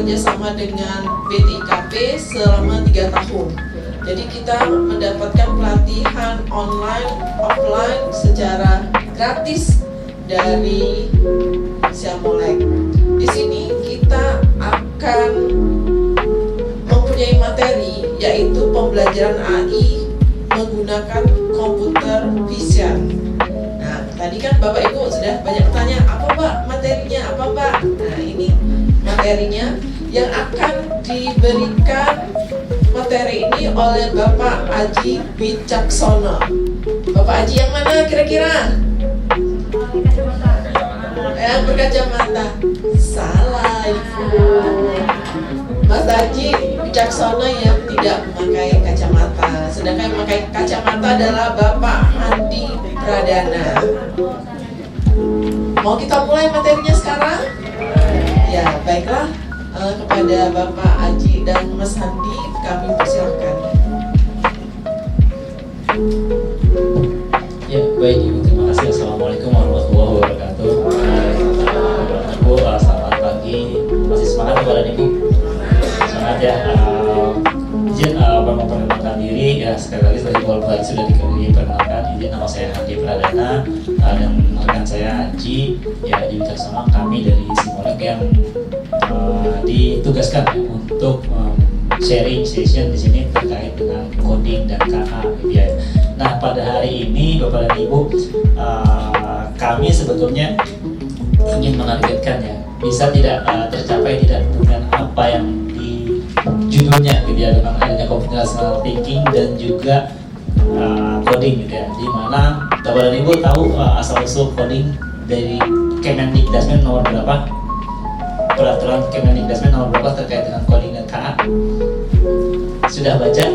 bekerja sama dengan BTIKP selama 3 tahun. Jadi kita mendapatkan pelatihan online, offline secara gratis dari Siamolek. Di sini kita akan mempunyai materi yaitu pembelajaran AI menggunakan komputer vision. Nah, tadi kan Bapak Ibu sudah banyak bertanya, apa Pak materinya, apa Pak? Nah, ini materinya yang akan diberikan materi ini oleh Bapak Aji Wicaksono. Bapak Aji yang mana kira-kira? Yang berkacamata. Salah Ibu. Mas Aji Wicaksono yang tidak memakai kacamata. Sedangkan yang memakai kacamata adalah Bapak Handi Pradana. Mau kita mulai materinya sekarang? Ya, baiklah. Kepada Bapak Aji dan Mas Handi kami persilahkan. Ya, baik Ibu, terima kasih. Assalamualaikum warahmatullahi wabarakatuh. Ibu, selamat pagi. Masih semangat ya Bapak Ibu? Semangat ya. Izin memperkenalkan diri ya, sekali lagi tadi Bapak sudah diperkenalkan. Izin, nama saya Handi Pradana dan rekan saya Aji ya, di Wicaksono. Kami dari Siamolek yang ditugaskan ya, untuk sharing session di sini terkait dengan coding dan KA gitu ya. Nah, pada hari ini Bapak dan Ibu, kami sebetulnya ingin menargetkan ya, bisa tidak tercapai tidak dengan apa yang di judulnya gitu ya, dengan adanya computational thinking dan juga coding gitu ya. Di mana Bapak dan Ibu tahu asal usul coding dari Kemendikbudristek nomor berapa? Peraturan Kemendikbudristek nomor berapa terkait dengan coding dan KA? Sudah baca?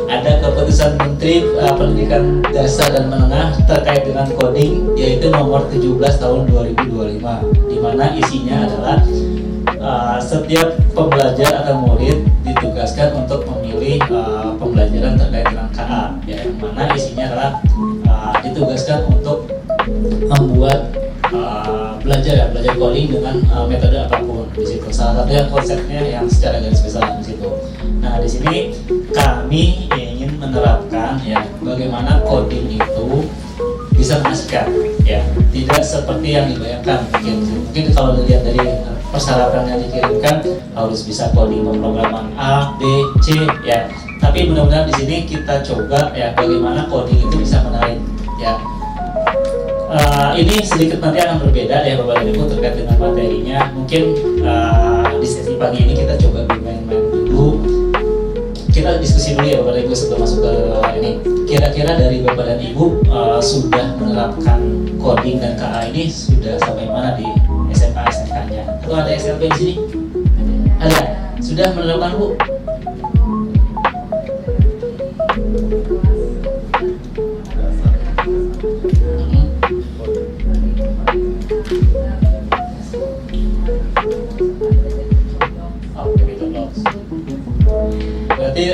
Ada keputusan Menteri Pendidikan Dasar dan Menengah terkait dengan coding, yaitu nomor 17 tahun 2025, di mana isinya adalah setiap pembelajar atau murid ditugaskan untuk memilih pembelajaran terkait dengan KA, ya, yang mana isinya adalah ditugaskan untuk membuat belajar coding dengan metode apapun di situ. Salah satunya konsepnya yang secara garis besar di situ. Nah, di sini kami ingin menerapkan ya bagaimana coding itu bisa menghasilkan ya, tidak seperti yang dibayangkan. Mungkin kalau dilihat dari persyaratan yang dikirimkan harus bisa coding pemrograman A, B, C ya. Tapi mudah-mudahan di sini kita coba ya bagaimana coding itu bisa menarik ya. Ini sedikit nanti akan berbeda ya Bapak dan Ibu terkait dengan materinya. Mungkin di sesi pagi ini kita coba bermain-main dulu. Kita diskusi dulu ya Bapak dan Ibu sebelum masuk ke ini. Kira-kira dari Bapak dan Ibu sudah menerapkan coding dan KA ini sudah sampai mana di SMA SMK-nya? Atau ada SMP di sini? Ada? Sudah menerapkan Bu? Berarti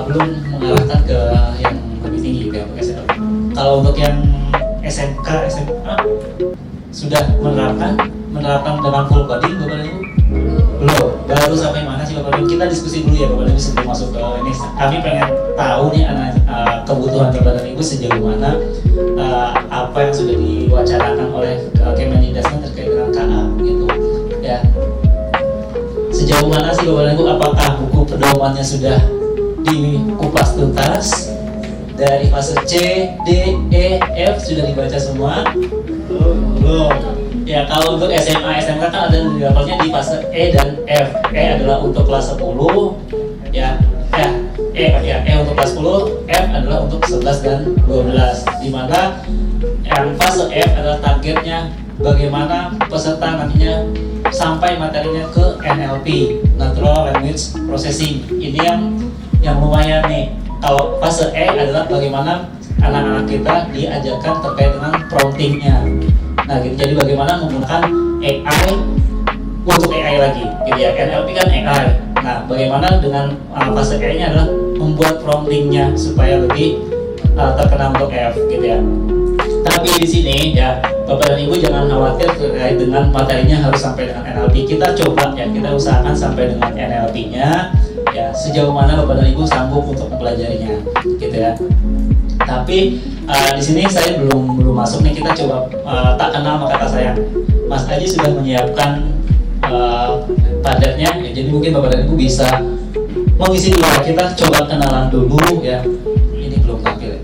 belum mengarahkan ke yang lebih tinggi gitu ya, SMA. Kalau untuk yang SMK, SMA sudah menerapkan dengan full coding Bapak dan Ibu? Belum. Baru sampai mana sih Bapak dan Ibu? Kita diskusi dulu ya Bapak dan Ibu sebelum masuk ke ini. Kami pengen tahu nih kebutuhan Bapak dan Ibu sejauh mana apa yang sudah diwacanakan oleh Kemendikbudristek terkait dengan KA gitu ya. Sejauh mana sih Bapak dan Ibu, apakah buku pedomannya sudah dikupas tuntas dari fase C, D, E, F sudah dibaca semua? Belum. Ya, kalau untuk SMA, SMK kan ada di levelnya di fase E dan F. E adalah untuk kelas 10 ya. E untuk kelas 10, F adalah untuk 11 dan 12. Di mana yang fase F adalah targetnya bagaimana peserta nantinya sampai materinya ke NLP, Natural Language Processing. Ini yang lumayan nih. Kalau fase E adalah bagaimana anak-anak kita diajarkan terkait dengan promptingnya. Nah, gitu. Jadi bagaimana menggunakan AI untuk AI lagi, gitu ya. NLP kan AI. Nah, bagaimana dengan fase E-nya adalah membuat promptingnya supaya lebih terkenal untuk F, gitu ya. Tapi di sini ya Bapak dan Ibu jangan khawatir terkait dengan materinya harus sampai dengan NLP. Kita coba ya, kita usahakan sampai dengan NLP-nya ya, sejauh mana Bapak dan Ibu sanggup untuk mempelajarinya, gitu ya. Tapi di sini saya belum masuk nih, kita coba tak kenal maka tak sayang. Mas Aji sudah menyiapkan padatnya, ya, jadi mungkin Bapak dan Ibu bisa mengisi dulu. Kita coba kenalan dulu ya. Ini belum tampil ya.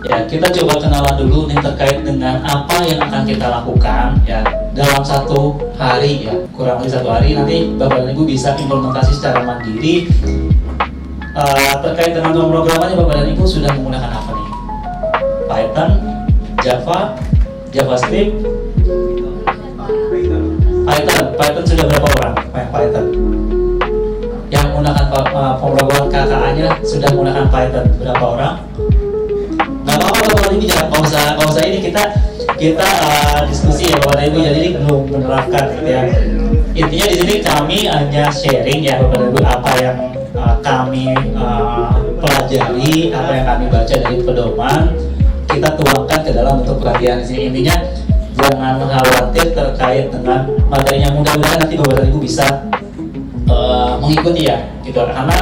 Ya, kita coba kenalan dulu nih terkait dengan apa yang akan kita lakukan ya dalam satu hari ya, kurang lebih 1 hari. Nanti Bapak dan Ibu bisa implementasi secara mandiri. Terkait dengan pemrogramannya, Bapak dan Ibu sudah menggunakan apa nih? Python, Java, JavaScript, Python sudah berapa orang main Python? Yang menggunakan pemrograman KKA-nya sudah menggunakan Python berapa orang? Nggak apa-apa Bapak Ibu, jangan pausa ini kita diskusi ya Bapak Ibu, jadi ini belum menerapkan gitu ya. Intinya di sini kami hanya sharing ya Bapak Ibu apa yang kami pelajari, apa yang kami baca dari pedoman, kita tuangkan ke dalam bentuk pelatihan di sini. Intinya jangan khawatir terkait dengan materinya, mudah-mudahan nanti Bapak Ibu bisa mengikuti ya gitu, karena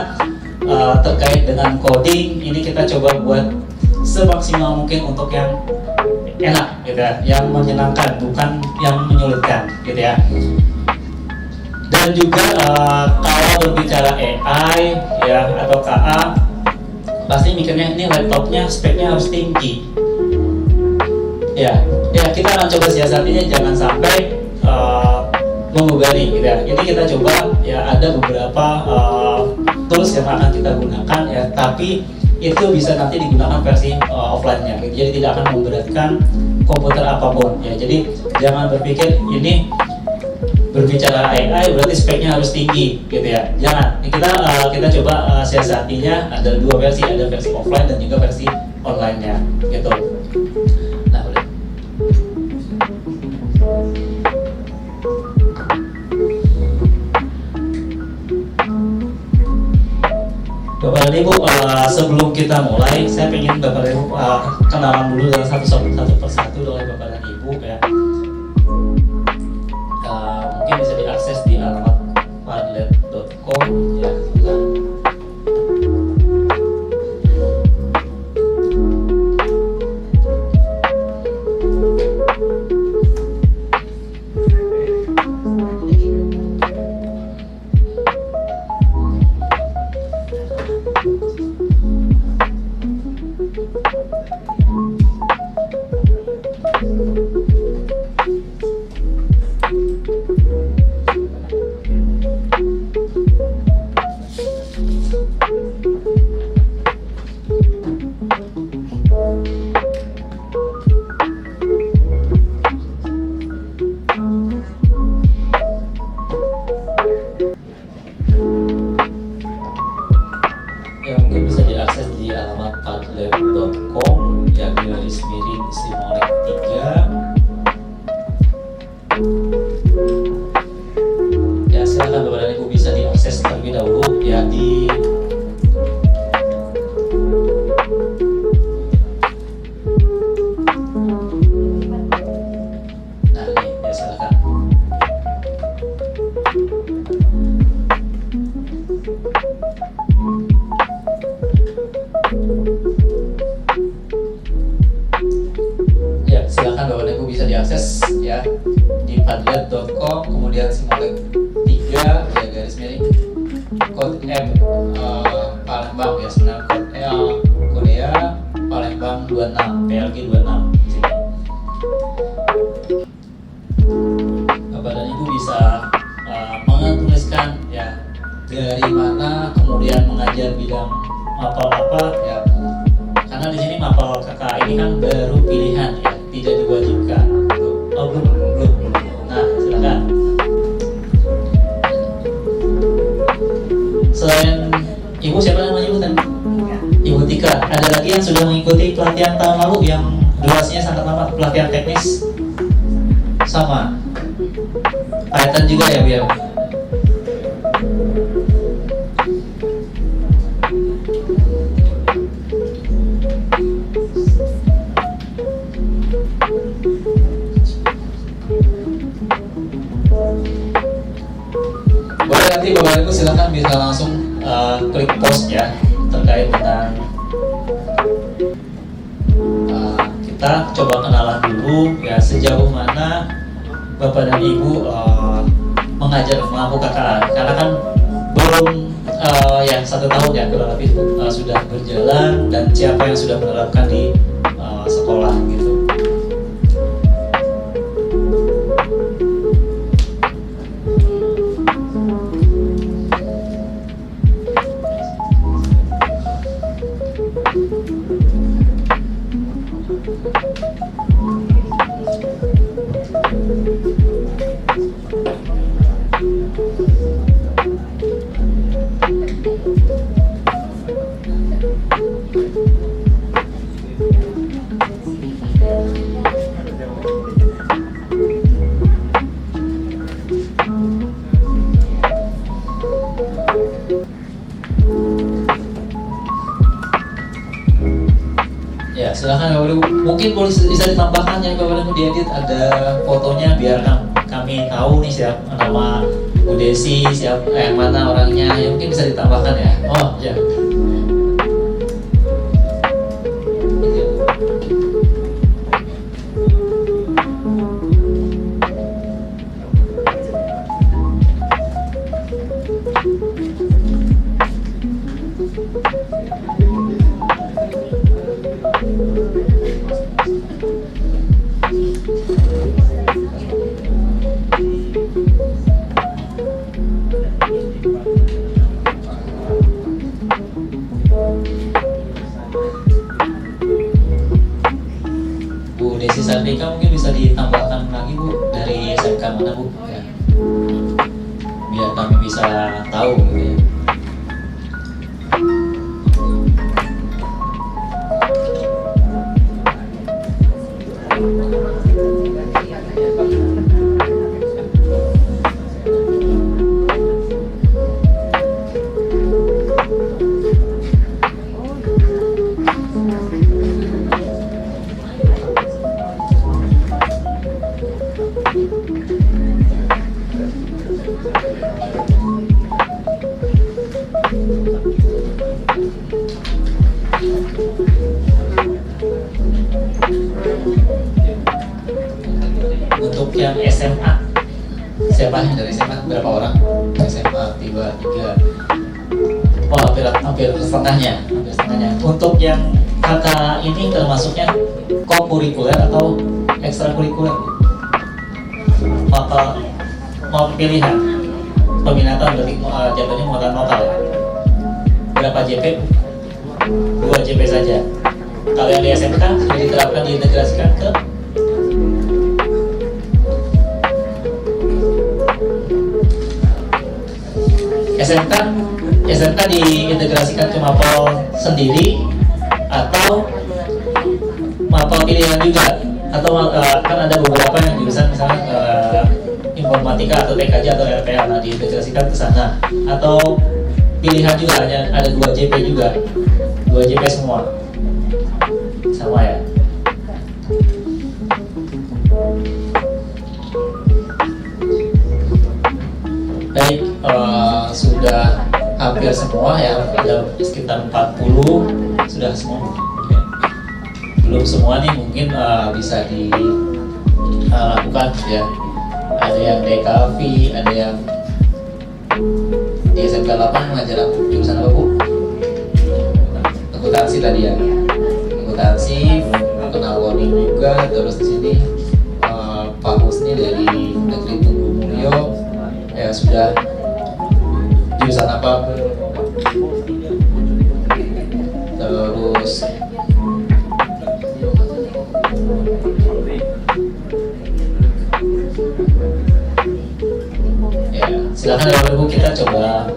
terkait dengan coding ini kita coba buat semaksimal mungkin untuk yang enak gitu ya, yang menyenangkan, bukan yang menyulitkan gitu ya. Dan juga kalau berbicara AI ya atau KA, pasti mikirnya ini laptopnya speknya harus tinggi. Ya kita akan coba siasatinya jangan sampai membebani gitu ya. Ini kita coba ya, ada beberapa tools yang akan kita gunakan ya, tapi itu bisa nanti digunakan versi offline-nya gitu. Jadi tidak akan memberatkan komputer apapun ya. Jadi jangan berpikir ini berbicara AI berarti speknya harus tinggi gitu ya. Jangan. Kita coba siasatinya ada 2 versi, ada versi offline dan juga versi online-nya gitu. Nah, boleh. Bapak dan Ibu, sebelum kita mulai, saya ingin Bapak dan Ibu kenalan dulu dengan satu persatu oleh Bapak dan Ibu ya. Mungkin bisa diakses di alamat padlet.com ya. Ya, mungkin bisa diakses di alamat padlet.com ya, garis miring Simolek 3 ya. Silakan Bapak dan Ibu bisa diakses terlebih dahulu ya di ya silakan. Ya, silakan Bapak dan Ibu bisa diakses ya di padlet.com, kemudian Simolek 3 ya garis miring kode M Palembang ya, sebenarnya kode L Korea Palembang 26 PLG 26 di sini. Bapak dan Ibu bisa menuliskan ya dari mana, kemudian mengajar bidang mapel apa ya, karena di sini mapel KKA ini kan baru pilihan ya, tidak diwajibkan. Oh belum. Nah silakan. Selain Ibu, siapa namanya Ibu tadi? Ibu Tika. Ada lagi yang sudah mengikuti pelatihan tahun lalu yang durasinya sangat lama, pelatihan teknis sama Python juga ya Bu ya? nanti Bapak Ibu silakan bisa langsung klik post ya terkait dengan kita coba kenalan dulu ya sejauh mana Bapak dan Ibu mengajar mampu KKA, karena kan belum ya 1 tahun ya kurang lebih sudah berjalan, dan siapa yang sudah menerapkan di sekolah gitu. Ya, silakan Bapak Ibu. Mungkin bisa ditambahkan ya Bapak Ibu, diedit ada fotonya biar kami tahu nih siapa nama Bu Desi, siapa yang mana orangnya. Ya, mungkin bisa ditambahkan ya. Oh, ya. Bu Desi Sandika mungkin bisa ditambahkan lagi Bu, dari SMK mana Bu ya, biar kami bisa tahu gitu ya. Untuk yang SMA, siapa yang dari SMA? Berapa orang? SMA 3. Oh, hampir setengahnya. Untuk yang kakak ini termasuknya kokurikuler atau ekstrakurikuler? Mata pilihan, peminatan berarti jatuhnya modal lokal. Berapa JP? 2 JP saja. Kalau yang di SMK sudah diterapkan, diintegrasikan ke SMK diintegrasikan ke Mapol sendiri atau Mapol pilihan juga, atau kan ada beberapa yang jurusan misalnya informatika atau TKJ atau RPA, nah diintegrasikan ke sana, atau pilihan juga hanya ada 2 JP juga, 2 JP semua sama ya. Baik, sudah hampir semua ya, ada sekitar 40 sudah semua ya. Belum semua nih mungkin bisa dilakukan ya. Ada yang DKV, ada yang di SMK 8 mengajar jurusan apa Bu? Akuntansi tadi ya. Akuntansi, kenal coding juga. Terus di sini Pak Husni dari Negeri Tunggu Mulyo ya sudah jurusan apa? Terus ya silakan Bapak Ibu, kita coba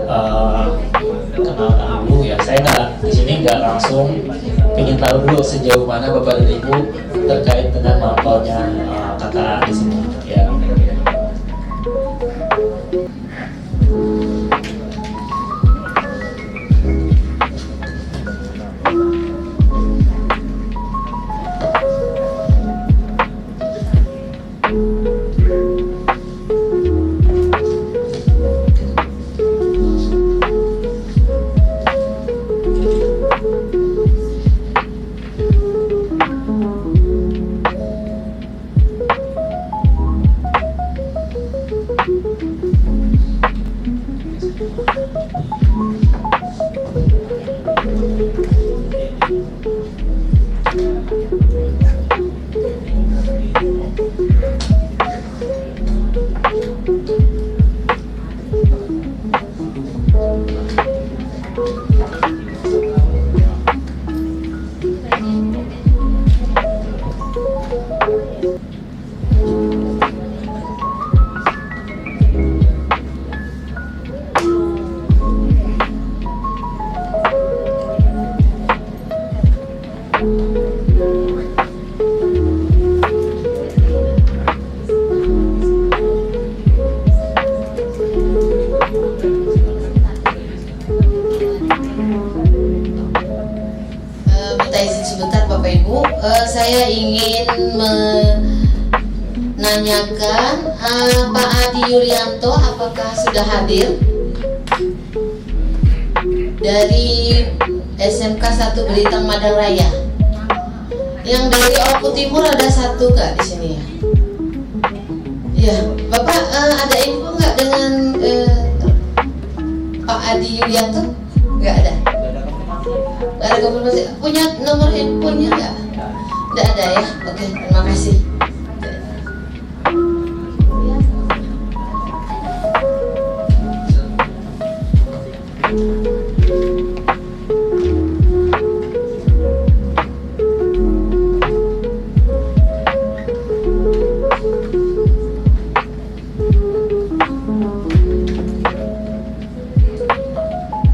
kenalkan dulu ya. Saya di sini nggak langsung ingin tahu dulu sejauh mana Bapak dan Ibu terkait dengan mapelnya kakak di sini ya. Minta izin sebentar Bapak Ibu, saya ingin menanyakan Pak Adi Yulianto apakah sudah hadir dari SMK 1 Belitang Madang Raya. Yang dari Oku Timur ada satu nggak di sini ya? Ya, Bapak ada info nggak dengan Pak Adi Yulianto? Nggak ada. Nggak ada konfirmasi. Punya nomor handphonenya nggak? Nggak ada ya. Oke, terima kasih.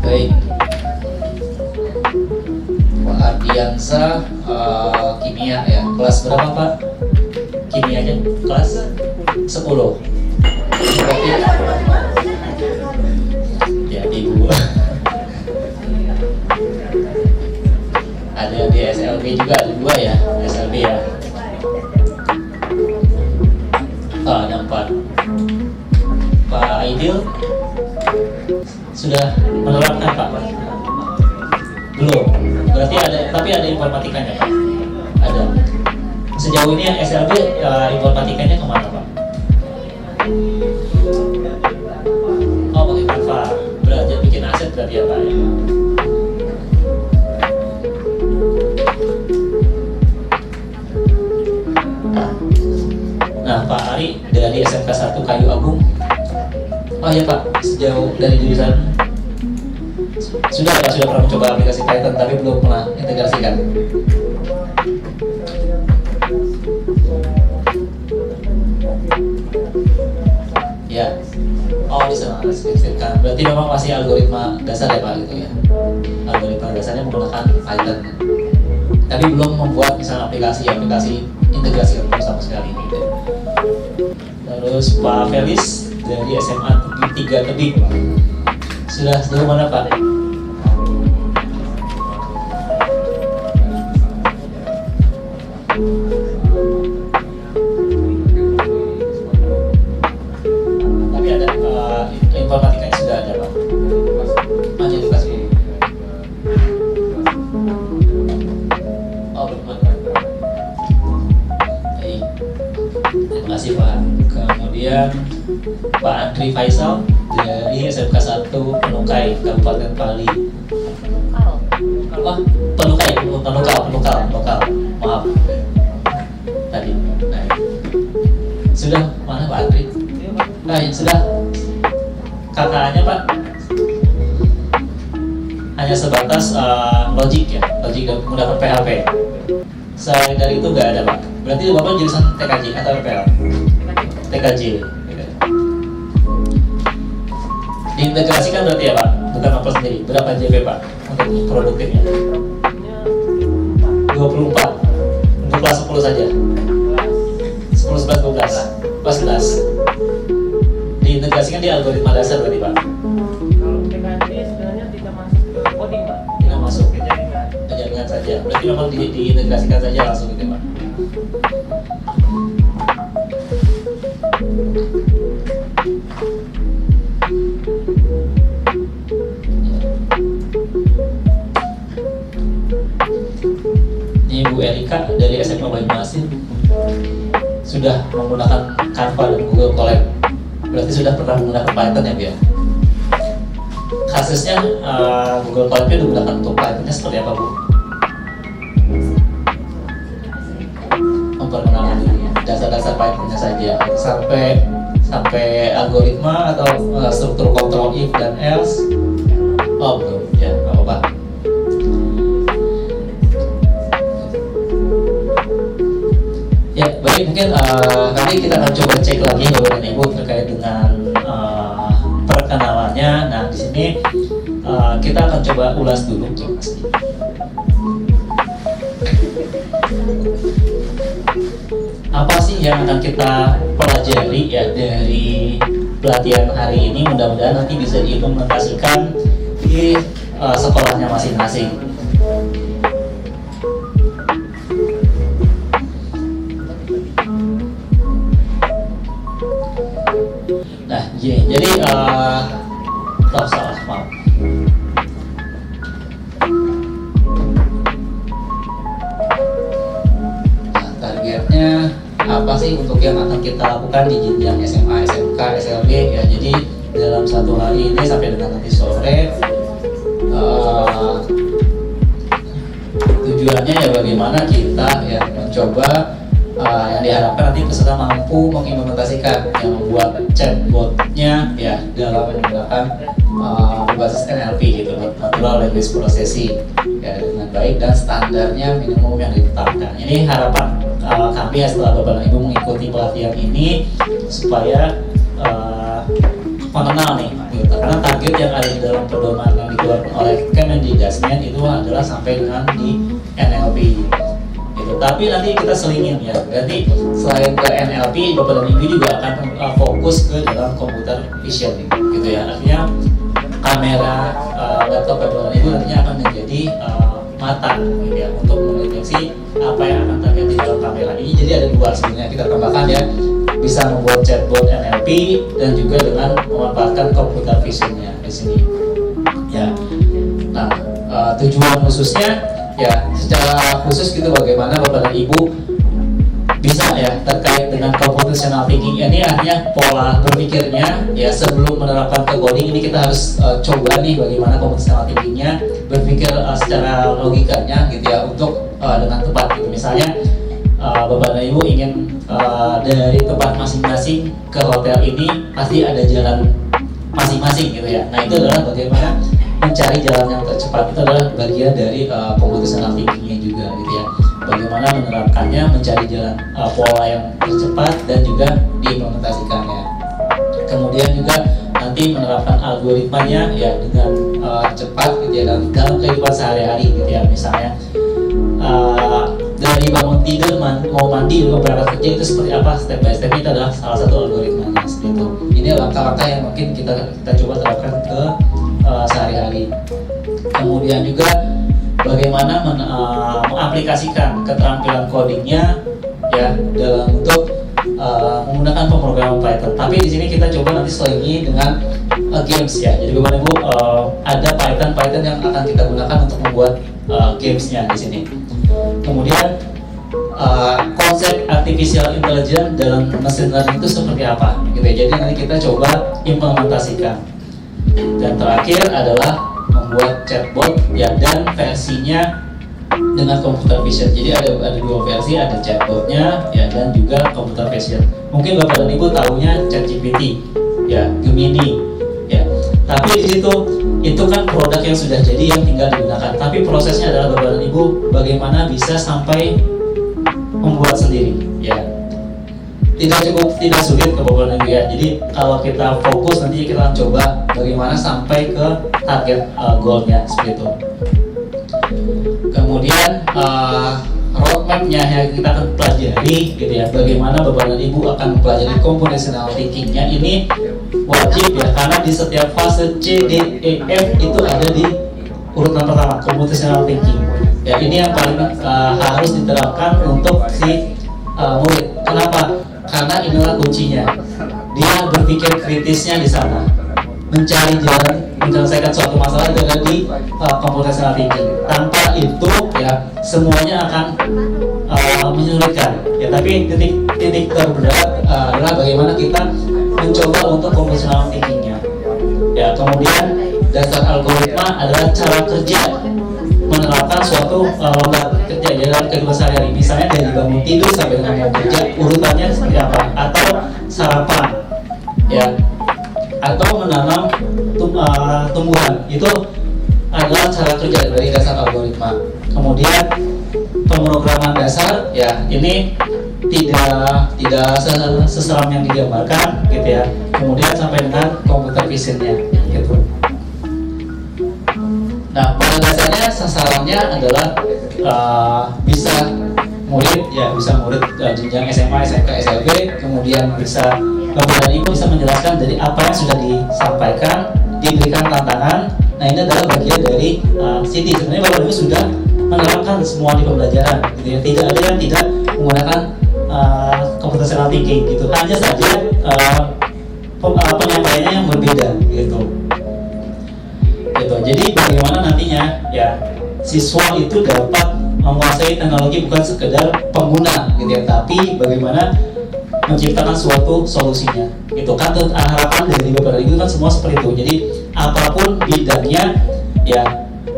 Baik, Pak Ardiansa, kimia ya, kelas berapa Pak? Kimianya kelas 10. Berarti ya Ibu ada di SLB juga, ada 2 ya, SLB ya. Ada 4. Pak Aidil sudah menerapkan Pak? Belum. Berarti ada, tapi ada informatikanya Pak? Ada. Sejauh ini yang SLB informatikanya kemana Pak? Oh, pakai Canva. Belajar bikin aset berarti ya Pak? Nah Pak Ari dari SMK 1 Kayu Agung. Oh iya Pak, sejauh dari jurusan sudah Pak, sudah pernah mencoba aplikasi Python tapi belum pernah integrasikan. Ya, oh bisa skripsikan. Berarti memang masih algoritma dasar ya Pak gitu ya. Algoritma dasarnya menggunakan Python. Tapi belum membuat misalnya aplikasi integrasi sama sekali gitu. Terus Pak Felis dari SMA 3 Tebing sudah sejauh mana Pak? Tapi ada informatikanya sudah ada Pak? Hanya edukasi. Oh belum ada. Baik, terima kasih Pak. Kemudian Pak Andri Faisal dari SMK 1 Penungkai, Kabupaten Pali. Wah, Penungkai, Penungkal. Maaf. Tadi. Nah, sudah mana Pak Andri? Nah, sudah. KKA-nya Pak hanya sebatas logik ya, logik dan menggunakan PHP. Selain dari itu nggak ada Pak. Berarti Bapak jurusan TKJ atau PL? TKJ. Diintegrasikan berarti ya Pak, bukan apa sendiri. Berapa JP Pak untuk produktifnya? 24 untuk kelas 10 saja. 10, 11, 12 kelas 11 diintegrasikan di algoritma dasar berarti Pak? Kalau PKJ sebenarnya tidak masuk ke coding Pak, Tidak masuk ke jaringan. ke jaringan saja. Berarti memang diintegrasikan saja langsung gitu Pak? Ini Bu Erika dari SMA Banyuasin sudah menggunakan Canva dan Google Colab. Berarti sudah pernah menggunakan Python ya Bu ya? Kasusnya Google Colab-nya digunakan untuk Python-nya seperti apa Bu? Memperkenalkan dasar-dasar Python-nya saja sampai algoritma atau struktur control if dan else mungkin nanti kita akan coba cek lagi Bapak dan Ibu terkait dengan perkenalannya. Nah di sini kita akan coba ulas dulu. Apa sih yang akan kita pelajari ya dari pelatihan hari ini? Mudah-mudahan nanti bisa diimplementasikan di sekolahnya masing-masing. Nah, jadi salah, maaf. Nah, targetnya apa sih untuk yang akan kita lakukan di jenjang SMA, SMK, SLB ya. Jadi dalam satu hari ini sampai dengan nanti sore, tujuannya ya bagaimana kita ya mencoba yang diharapkan nanti peserta mampu mengimplementasikan yang membuat chatbotnya ya dalam menggunakan berbasis NLP gitu, Natural Language Processing ya dengan baik dan standarnya minimum yang ditetapkan. Ini harapan kami ya setelah Bapak dan Ibu mengikuti pelatihan ini supaya mengenal nih gitu. Karena target yang ada di dalam pedoman yang dikeluarkan oleh Kemendikbudristek itu adalah sampai dengan di NLP gitu. Tapi nanti kita selingin ya, berarti selain ke NLP Bapak dan Ibu juga akan fokus ke dalam computer vision gitu ya. Artinya kamera laptop Bapak dan Ibu nantinya akan menjadi mata gitu ya, untuk mendeteksi apa yang akan terjadi di dalam kamera ini. Jadi ada dua sebenarnya kita tambahkan ya, bisa membuat chatbot NLP dan juga dengan memanfaatkan computer visionnya di sini ya. Nah tujuan khususnya ya secara khusus gitu bagaimana Bapak dan Ibu bisa ya terkait dengan computational thinking ini, artinya pola berpikirnya ya sebelum menerapkan ke coding ini kita harus coba nih bagaimana computational thinkingnya berpikir secara logikanya gitu ya untuk dengan tepat gitu. Misalnya Bapak dan Ibu ingin dari tempat masing-masing ke hotel ini pasti ada jalan masing-masing gitu ya. Nah itu adalah bagaimana mencari jalan yang tercepat, itu adalah bagian dari computational thinkingnya juga gitu ya. Bagaimana menerapkannya, mencari jalan pola yang tercepat dan juga diimplementasikannya. Kemudian juga nanti menerapkan algoritmanya ya dengan cepat gitu ya dalam kehidupan sehari-hari gitu ya. Misalnya dari bangun tidur mau mandi mau berangkat kerja itu seperti apa, step by step itu adalah salah satu algoritmanya seperti itu. Ini langkah-langkah yang mungkin kita coba terapkan ke sehari-hari. Kemudian juga bagaimana mengaplikasikan keterampilan codingnya ya dalam bentuk menggunakan pemrograman Python. Tapi di sini kita coba nanti selingi dengan games ya. Jadi Bapak Ibu ada Python yang akan kita gunakan untuk membuat gamesnya di sini. Kemudian konsep artificial intelligence dalam machine learning itu seperti apa gitu ya. Jadi nanti kita coba implementasikan. Dan terakhir adalah membuat chatbot ya dan versinya dengan computer vision. Jadi ada dua versi, ada chatbotnya ya dan juga computer vision. Mungkin Bapak dan Ibu tahunya ChatGPT ya, Gemini ya. Tapi di situ itu kan produk yang sudah jadi yang tinggal digunakan. Tapi prosesnya adalah Bapak dan Ibu bagaimana bisa sampai membuat sendiri ya. Tidak sulit ke Bapak dan Ibu ya. Jadi kalau kita fokus nanti kita akan coba bagaimana sampai ke target goalnya seperti itu. Kemudian roadmapnya yang kita akan pelajari gitu ya, bagaimana Bapak dan Ibu akan mempelajari computational thinkingnya ini wajib ya, karena di setiap fase C, D, E, F itu ada di urutan pertama computational thinking ya. Ini yang paling harus diterapkan untuk si murid. Kenapa? Karena inilah kuncinya, dia berpikir kritisnya di sana, mencari jalan menyelesaikan suatu masalah dengan di computational thinking. Tanpa itu ya semuanya akan menyulitkan ya. Tapi titik terberat adalah bagaimana kita mencoba untuk computational thinkingnya ya. Kemudian dasar algoritma adalah cara kerja menerapkan suatu lomba kerja ya dalam kehidupan sehari-hari. Misalnya dari bangun tidur sampai dengan mau kerja urutannya seperti apa, atau sarapan ya, atau menanam tumbuhan, itu adalah cara kerja dari dasar algoritma. Kemudian pemrograman dasar ya, ini tidak seseram yang digambarkan gitu ya. Kemudian sampai dengan computer visionnya gitu. Nah, pada dasarnya sasarannya adalah bisa murid jenjang SMA, SMK, SLB, kemudian bisa Bapak dan Ibu bisa menjelaskan dari apa yang sudah disampaikan, diberikan tantangan. Nah, ini adalah bagian dari Siti. Sebenarnya Bapak dan Ibu sudah menerapkan semua di pembelajaran gitu ya. Tidak ada yang tidak menggunakan computational thinking gitu. Hanya saja penyampaiannya yang berbeda gitu. Jadi bagaimana nantinya ya siswa itu dapat menguasai teknologi bukan sekedar pengguna gitu ya, tapi bagaimana menciptakan suatu solusinya gitu kan. Harapan dari Bapak dan Ibu kan semua seperti itu. Jadi apapun bidangnya ya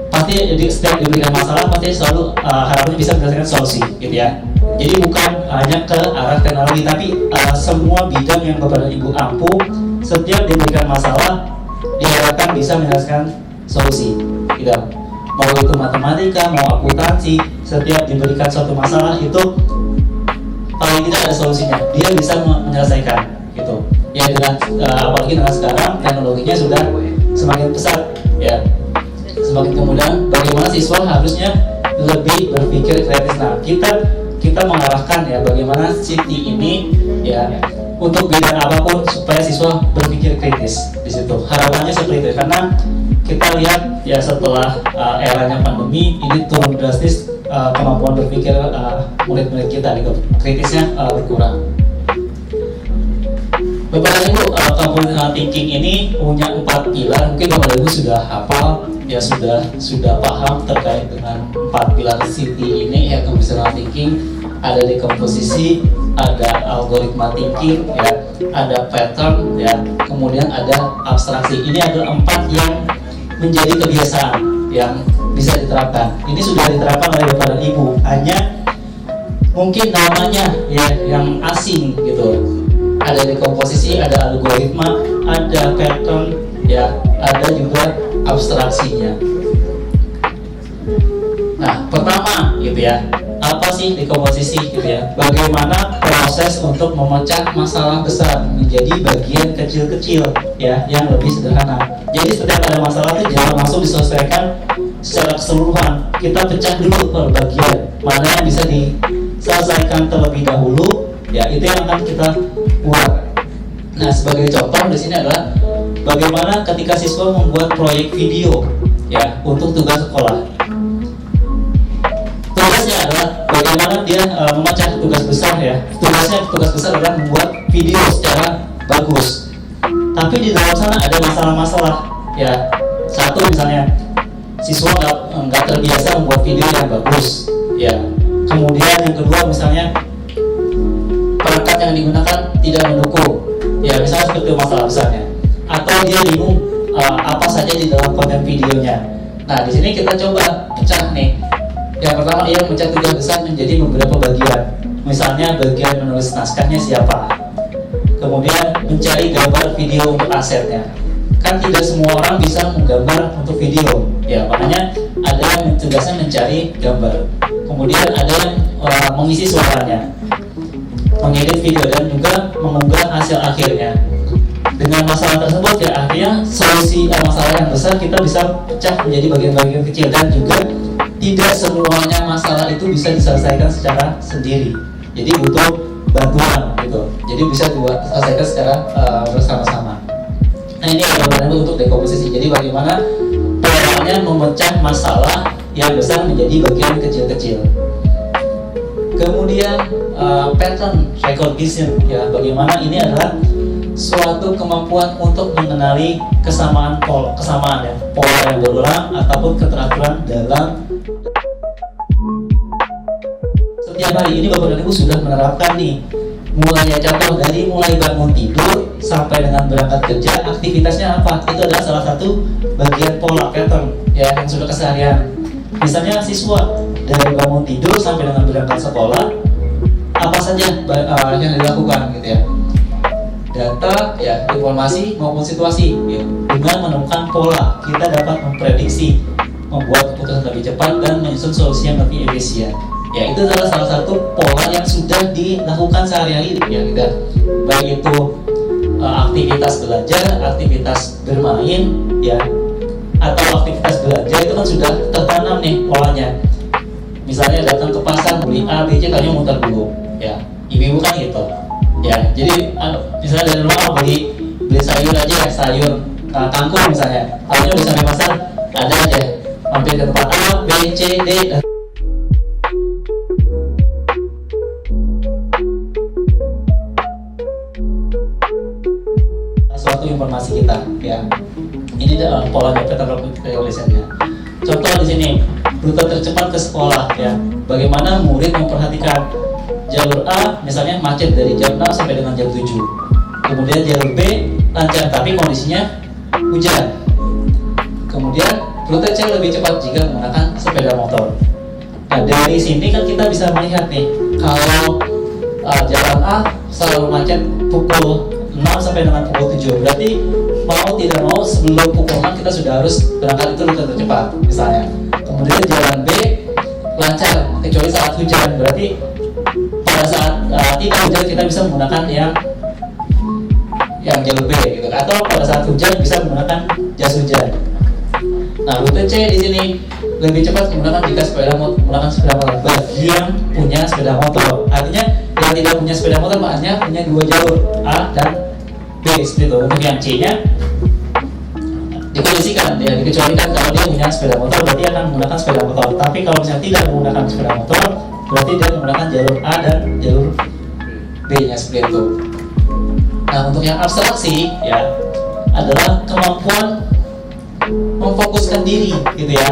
pasti setiap diberikan masalah pasti selalu harapannya bisa menyelesaikan solusi gitu ya. Jadi bukan hanya ke arah teknologi, tapi semua bidang yang Bapak dan Ibu ampuh, setiap diberikan masalah diharapkan bisa menyelesaikan solusi gitu. Mau itu matematika, mau akuntansi, setiap diberikan suatu masalah itu paling tidak ada solusinya, dia bisa menyelesaikan gitu ya. Dengan apalagi dengan sekarang teknologinya sudah semakin pesat ya, semakin kemudahan. Bagaimana siswa harusnya lebih berpikir kritis. Nah, kita mengarahkan ya bagaimana Siti ini ya untuk bidang apapun supaya siswa berpikir kritis di situ. Harapannya seperti itu karena kita lihat ya setelah eranya pandemi ini turun drastis kemampuan berpikir murid-murid kita gitu, kritisnya berkurang. Bapak dan Ibu, computational thinking ini punya 4 pilar. Mungkin Bapak dan Ibu sudah hafal ya, sudah paham terkait dengan 4 pilar Siti ini ya. Computational thinking ada dekomposisi, ada algoritma thinking ya, ada pattern ya, kemudian ada abstraksi. Ini adalah 4 yang menjadi kebiasaan yang bisa diterapkan. Ini sudah diterapkan oleh Bapak dan Ibu, hanya mungkin namanya ya yang asing gitu. Ada dekomposisi, ada algoritma, ada pattern ya, ada juga abstraksinya. Nah, pertama gitu ya, apa sih dekomposisi gitu ya? Bagaimana proses untuk memecah masalah besar menjadi bagian kecil-kecil ya, yang lebih sederhana. Jadi setiap ada masalah itu jangan langsung diselesaikan secara keseluruhan. Kita pecah dulu per bagian, mana yang bisa diselesaikan terlebih dahulu ya, itu yang akan kita buat. Nah, sebagai contoh di sini adalah bagaimana ketika siswa membuat proyek video ya untuk tugas sekolah. Tugasnya adalah bagaimana dia memecah tugas besar ya. Tugas besar adalah membuat video secara bagus. Tapi di dalam sana ada masalah-masalah ya. Satu misalnya siswa nggak terbiasa membuat video yang bagus ya. Kemudian yang kedua misalnya perangkat yang digunakan tidak mendukung ya, misalnya seperti masalah besarnya. Atau dia bingung apa saja di dalam konten videonya. Nah, di sini kita coba pecah nih. Yang pertama ia memecah tugas besar menjadi beberapa bagian. Misalnya bagian menulis naskahnya siapa. Kemudian mencari gambar video untuk asetnya. Kan tidak semua orang bisa menggambar untuk video. Ya, makanya ada yang tugasnya mencari gambar. Kemudian ada yang mengisi suaranya, mengedit video dan juga mengunggah hasil akhirnya. Dengan masalah tersebut ya akhirnya solusi masalah yang besar kita bisa pecah menjadi bagian-bagian kecil, dan juga tidak semuanya masalah itu bisa diselesaikan secara sendiri. Jadi butuh bantuan gitu. Jadi bisa diselesaikan secara bersama-sama. Nah, ini adalah untuk dekomposisi. Jadi bagaimana polanya memecah masalah yang besar menjadi bagian kecil-kecil. Kemudian pattern recognition ya, bagaimana ini adalah suatu kemampuan untuk mengenali kesamaan ya, pola yang berulang ataupun keteraturan dalam setiap hari. Ini Bapak dan Ibu sudah menerapkan nih, mulai contoh dari mulai bangun tidur sampai dengan berangkat kerja, aktivitasnya apa? Itu adalah salah satu bagian pola pattern ya yang sudah keseharian. Misalnya siswa dari bangun tidur sampai dengan berangkat sekolah, apa saja yang dilakukan gitu ya? Data, ya, informasi maupun situasi ya. Dengan menemukan pola, kita dapat memprediksi, membuat keputusan lebih cepat dan menyusun solusi yang lebih efisien Ya, itu adalah salah satu pola yang sudah dilakukan sehari-hari ya kita. Baik itu aktivitas belajar, aktivitas bermain ya, atau aktivitas belajar itu kan sudah tertanam nih polanya. Misalnya datang ke pasar beli A, B, C, kayaknya muter dulu ya. Ibu-ibu kan gitu. Ya, jadi misalnya dari rumah beli sayur aja ya, sayur kangkung misalnya. Kalau udah sampai pasar ada aja mampir ke tempat A, B, C, D. Suatu informasi kita ya. Ini pola pattern recognition-nya. Contoh di sini, rute tercepat ke sekolah ya. Bagaimana murid memperhatikan jalur A misalnya macet dari jam 6 sampai dengan jam 7. Kemudian jalur B lancar tapi kondisinya hujan. Kemudian rute C lebih cepat jika menggunakan sepeda motor. Nah, dari sini kan kita bisa melihat nih, kalau jalan A selalu macet pukul 6 sampai dengan pukul 7. Berarti mau tidak mau sebelum pukul 6 kita sudah harus berangkat, itu rute tercepat misalnya. Kemudian jalan B lancar kecuali saat hujan. Berarti pada saat tidak hujan kita bisa menggunakan yang jalur B gitu. Atau pada saat hujan bisa menggunakan jas hujan. Nah, rute C di sini lebih cepat menggunakan jika menggunakan sepeda motor bagi yang punya sepeda motor. Artinya yang tidak punya sepeda motor hanya punya dua jalur A dan B seperti itu. Untuk yang C-nya dikondisikan ya, dikecualikan kalau dia punya sepeda motor berarti akan menggunakan sepeda motor. Tapi kalau misalnya tidak menggunakan sepeda motor berarti dia menggunakan jalur A dan jalur B-nya seperti itu. Nah, untuk yang abstraksi ya adalah kemampuan memfokuskan diri gitu ya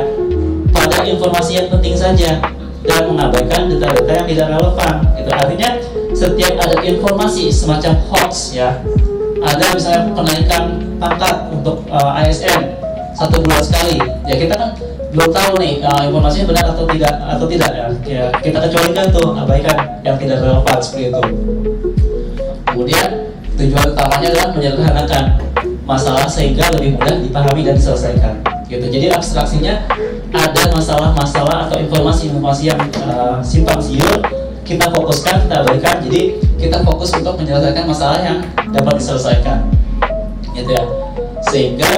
pada informasi yang penting saja dan mengabaikan data-data yang tidak relevan gitu. Artinya setiap ada informasi semacam hoax ya, ada misalnya kenaikan pangkat untuk ASN 1 bulan sekali ya, kita kan belum tahu nih informasinya benar atau tidak ya, kita kecualikan tuh, abaikan yang tidak relevan seperti itu. Kemudian tujuan utamanya adalah menyederhanakan masalah sehingga lebih mudah dipahami dan diselesaikan gitu. Jadi abstraksinya ada masalah-masalah atau informasi-informasi yang simpang siur, kita fokuskan, kita abaikan. Jadi kita fokus untuk menyelesaikan masalah yang dapat diselesaikan gitu ya, sehingga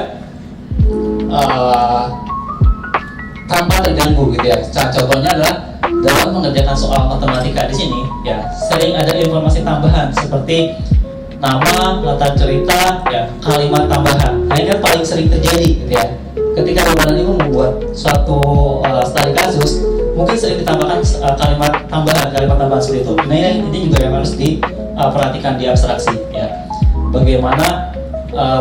tanpa terganggu gitu ya. Contohnya adalah dalam mengerjakan soal matematika di sini ya, sering ada informasi tambahan seperti nama, latar cerita, ya, kalimat tambahan. Nah, ini kan paling sering terjadi gitu ya. Ketika Bapak dan Ibu membuat suatu studi kasus, mungkin sering ditambahkan kalimat tambahan seperti itu. Nah, ini juga yang harus diperhatikan di abstraksi ya. Bagaimana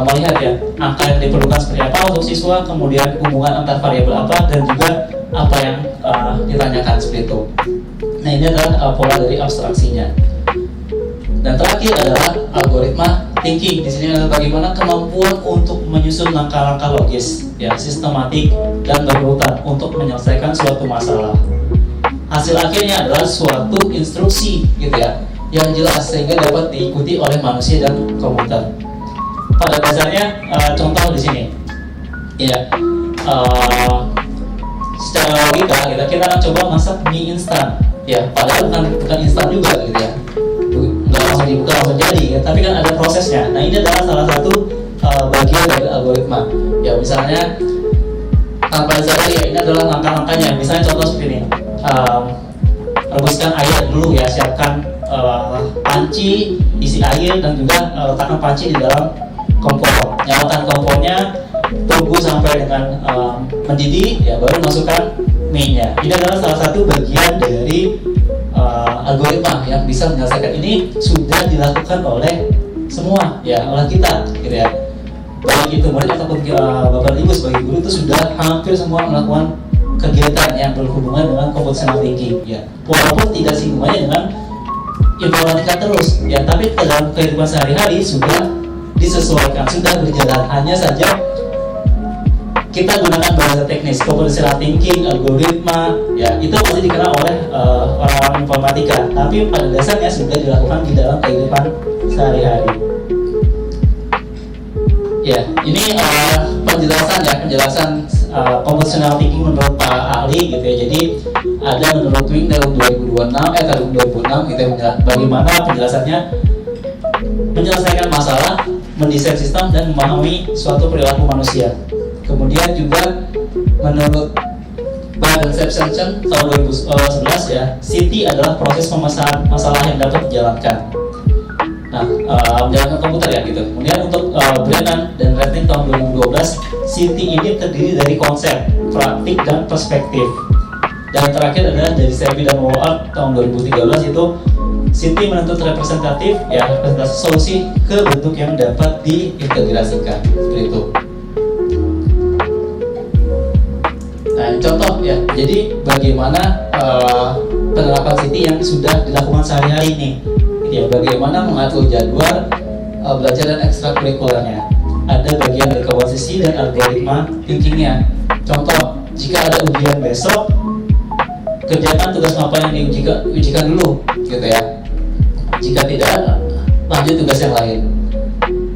melihat ya angka yang diperlukan seperti apa untuk siswa, kemudian hubungan antar variabel apa, dan juga apa yang ditanyakan seperti itu. Nah, ini adalah pola dari abstraksinya. Dan terakhir adalah algoritma thinking. Di sini adalah bagaimana kemampuan untuk menyusun langkah-langkah logis, ya, sistematik dan berurutan untuk menyelesaikan suatu masalah. Hasil akhirnya adalah suatu instruksi, gitu ya, yang jelas sehingga dapat diikuti oleh manusia dan komputer. Pada dasarnya, contoh di sini, ya, secara logika kita akan coba masak mie instan, ya, padahal bukan instan juga, gitu ya. Nggak langsung dibuka langsung jadi ya, tapi kan ada prosesnya. Nah, ini adalah salah satu bagian dari algoritma ya. Misalnya tanpa disadari ya, ini adalah langkah-langkahnya. Misalnya contoh seperti ini, rebuskan air dulu ya, siapkan panci, isi air, dan juga letakkan panci di dalam kompor. Nyalakan kompornya, tunggu sampai dengan mendidih ya, baru masukkan mie-nya. Ini adalah salah satu bagian dari algoritma yang bisa menyelesaikan. Ini sudah dilakukan oleh semua ya, oleh kita gitu ya, baik itu murid ataupun Bapak Ibu sebagai guru, itu sudah hampir semua melakukan kegiatan yang berhubungan dengan computational thinking ya, walaupun tidak singgungannya dengan informatika terus ya, tapi dalam kehidupan sehari-hari sudah disesuaikan, sudah berjalan. Hanya saja kita gunakan bahasa teknis, computational thinking, algoritma, ya, itu pasti dikenal oleh orang-orang informatika, tapi pada dasarnya sudah dilakukan di dalam kehidupan sehari-hari. Ya, ini penjelasan computational thinking menurut Pak ahli gitu ya. Jadi ada menurut Wing tahun 2006 gitu ya, bagaimana penjelasannya menyelesaikan masalah, mendesain sistem dan memahami suatu perilaku manusia. Kemudian juga menurut Badan Sepsen tahun 2011 ya, City adalah proses pemecahan masalah yang dapat dijalankan. Nah, menjalankan komputer ya gitu. Kemudian untuk Brennan dan Redknapp tahun 2012, City ini terdiri dari konsep, praktik dan perspektif. Dan terakhir adalah dari Servi dan Wallach tahun 2013 itu City menuntut representatif ya, representasi solusi ke bentuk yang dapat diintegrasikan seperti itu. Nah, contoh ya, jadi bagaimana penerapan City yang sudah dilakukan sehari-hari ini, ya, bagaimana mengatur jadwal belajar dan ekstrakurikulernya. Ada bagian dari komposisi dan algoritma thinkingnya. Contoh, jika ada ujian besok, kerjakan tugas apa yang diujikan dulu, gitu ya. Jika tidak, lanjut tugas yang lain.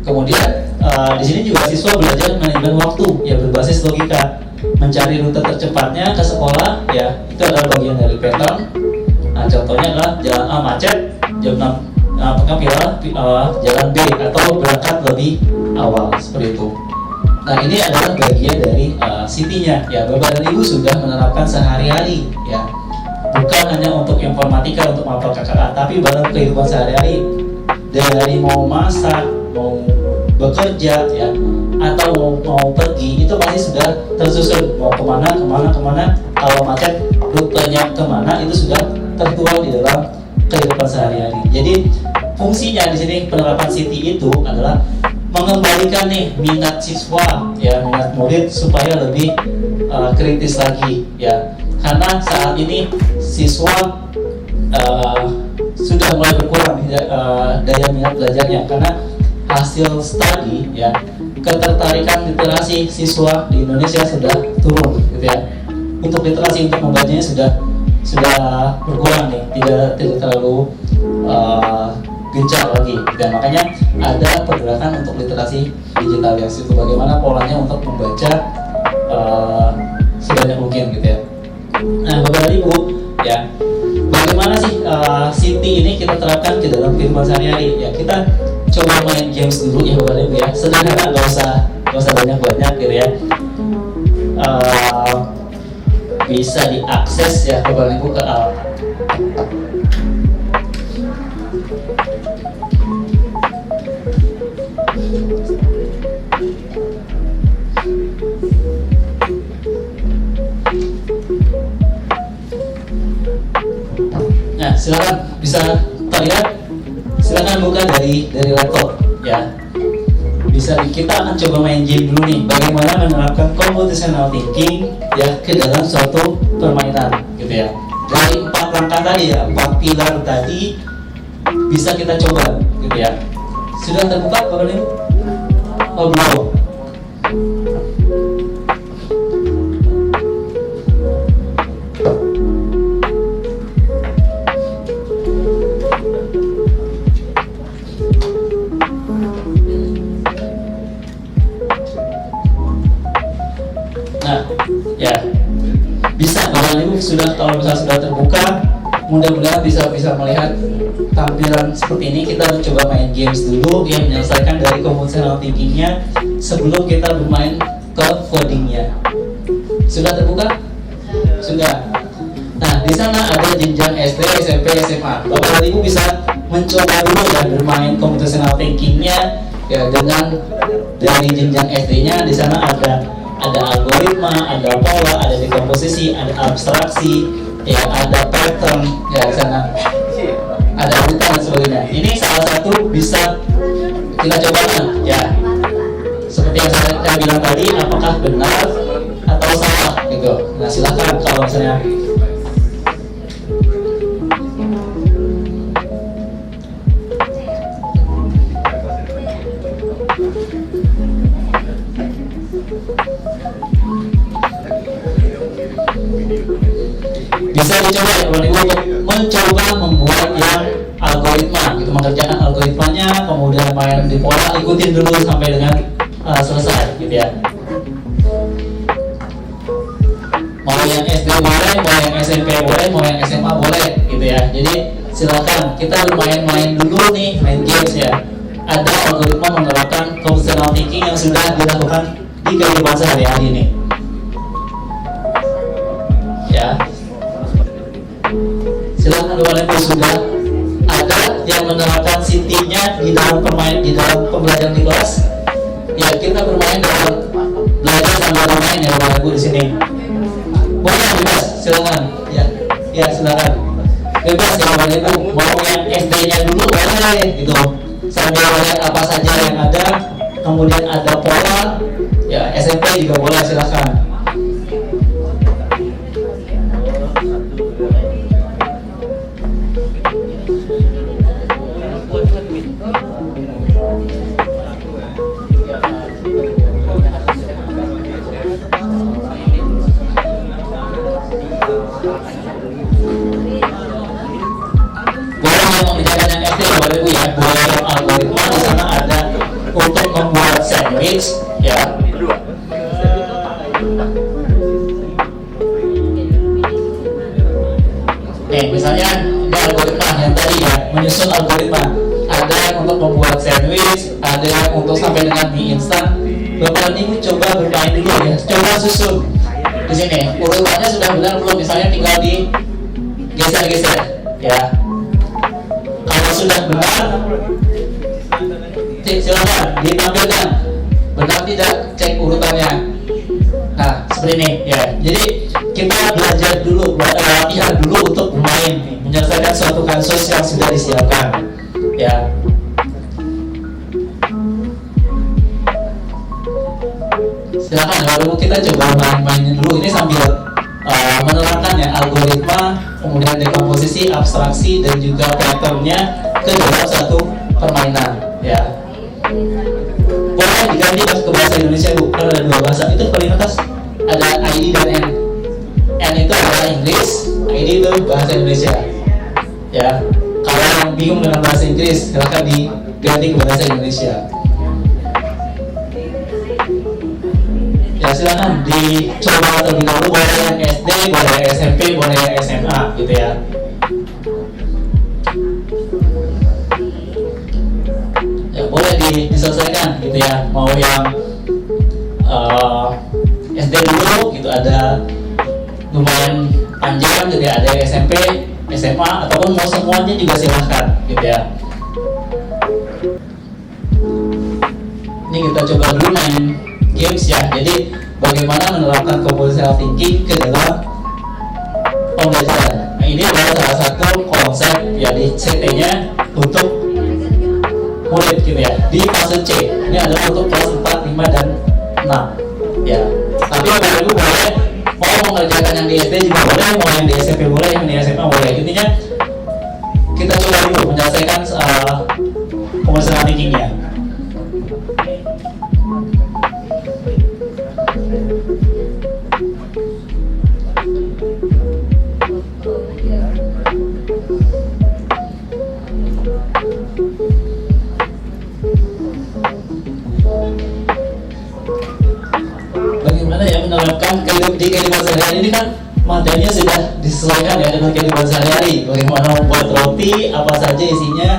Kemudian di sini juga siswa belajar manajemen waktu, ya berbasis logika, mencari rute tercepatnya ke sekolah, ya itu adalah bagian dari pattern. Nah, contohnya adalah jalan A macet, jam 6 apakah pilih jalan B atau berangkat lebih awal seperti itu. Nah, ini adalah bagian dari City-nya, ya Bapak dan Ibu sudah menerapkan sehari-hari, ya bukan hanya untuk informatika, untuk mapel KKA, tapi dalam kehidupan sehari-hari, dari mau masak, mau bekerja, ya atau mau pergi, itu pasti sudah tersusun mau kemana. Kalau macet rutenya kemana itu sudah tertuang di dalam kehidupan sehari-hari. Jadi fungsinya di sini penerapan City itu adalah mengembalikan nih minat siswa, ya minat murid supaya lebih kritis lagi, ya karena saat ini siswa sudah mulai berkurang daya minat belajarnya karena hasil studi, ya ketertarikan literasi siswa di Indonesia sudah turun, gitu ya. Untuk literasi untuk membacanya sudah berkurang nih, tidak terlalu gencar lagi, dan makanya ada pergerakan untuk literasi digital ya, itu bagaimana polanya untuk membaca sebanyak mungkin, gitu ya. Nah, Bapak dan Ibu, ya bagaimana sih City ini kita terapkan ke dalam kehidupan sehari-hari? Ya kita coba main games dulu ya Bapak dan Ibu ya, sederhana, nggak usah banyak-banyak gitu ya. Bisa diakses ya Bapak dan Ibu ke Nah, silakan bisa terlihat, silakan buka dari laptop ya. Kita akan coba main game dulu nih, bagaimana menerapkan computational thinking ya ke dalam suatu permainan gitu ya. Dari 4 langkah tadi ya, 4 pilar tadi bisa kita coba gitu ya. Sudah terbuka Bapak Ibu? Oh belum. Nah, ya bisa Bapak Ibu kalau misalnya sudah terbuka, mudah-mudahan bisa melihat tampilan seperti ini. Kita harus coba main games dulu yang menyelesaikan dari computational thinkingnya sebelum kita bermain ke codingnya. Sudah terbuka? Sudah. Nah, di sana ada jenjang SD, SMP, SMA. Bapak Ibu bisa mencoba dulu ya bermain computational thinkingnya ya dengan dari jenjang SD-nya. Di sana ada algoritma, ada pola, ada dekomposisi, ada abstraksi, ya ada pattern, ya di sana ada urutan dan sebagainya. Ini salah satu bisa kita cobakan, ya. Seperti yang saya bilang tadi, apakah benar atau salah, gitu. Nah silakan kalau misalnya bisa dicoba ya Bapak Ibu untuk mencoba membuat yang algoritma gitu, mengerjakan algoritmanya, kemudian main di pola, ikutin dulu sampai dengan selesai gitu ya. Mau yang SD boleh, mau yang SMP boleh, mau yang SMA boleh gitu ya. Jadi silakan kita bermain-main dulu nih, main games ya. Ada algoritma menerapkan computational thinking yang sudah dilakukan di kehidupan sehari-hari nih. Ya. Silakan Bapak Ibu, sudah ada yang menerapkan CT-nya di dalam pembelajaran di kelas. Ya, kita bermain dalam belajar sambil bermain ya Bapak Ibu di sini. Boleh bebas, silakan. Ya silakan. Bebas ya Bapak Ibu. Mau yang SD-nya dulu boleh gitu. Sambil melihat apa saja yang ada, kemudian ada pola. Ya SMP juga boleh, silakan. Boleh yang mengerjakan yang SD Bapak Ibu ya, boleh yang algoritma di sana ada untuk membuat sandwich ya. Misalnya ini algoritma yang tadi ya, menyusun algoritma. Ada yang untuk membuat sandwich, ada yang untuk sampai dengan mie instan. Bapak Ibu coba bermain dulu ya, coba susun di sini. Urutannya sudah benar belum? Misalnya tinggal di geser-geser ya. Kalau sudah benar, silakan ditampilkan. Benar tidak, cek urutannya. Nah, seperti ini ya. Jadi kita belajar dulu, latihan dulu untuk bermain, menyelesaikan suatu kasus yang sudah disiapkan. Ya. Silakan, lalu kita coba main-mainin dulu. Ini sambil menerapkan ya algoritma, kemudian dekomposisi, abstraksi, dan juga patternnya ke dalam satu permainan. Ya. Boleh diganti ke bahasa Indonesia Bu, karena ada dua bahasa. Itu paling atas ada ID dan N. N itu adalah Inggris, ID itu bahasa Indonesia. Ya, kalau yang bingung dengan bahasa Inggris, silakan diganti ke bahasa Indonesia. Ya silakan dicoba terlebih dahulu, boleh yang SD, boleh yang SMP, boleh yang SMA gitu ya. Ya boleh diselesaikan gitu ya. Mau yang SD dulu gitu, ada lumayan panjang gitu ya, ada yang SMP, SMA, ataupun mau semuanya juga silahkan gitu ya. Ini kita coba dulu main games ya. Jadi bagaimana menerapkan computational thinking ke dalam pembelajaran. Nah, ini adalah salah satu konsep ya di CT-nya untuk murid gitu ya. Di fase C ini adalah untuk kelas 4, 5, dan 6 ya. Tapi Bapak Ibu boleh mau mengerjakan yang di SD juga boleh, mau yang di SMP boleh, yang di SMA boleh. Intinya kita coba dulu menyelesaikan computational thinking-nya. Bagaimana ya menerapkan di kehidupan sehari-hari ini, kan materinya sudah disesuaikan ya dengan kehidupan sehari-hari. Bagaimana membuat roti, apa saja isinya.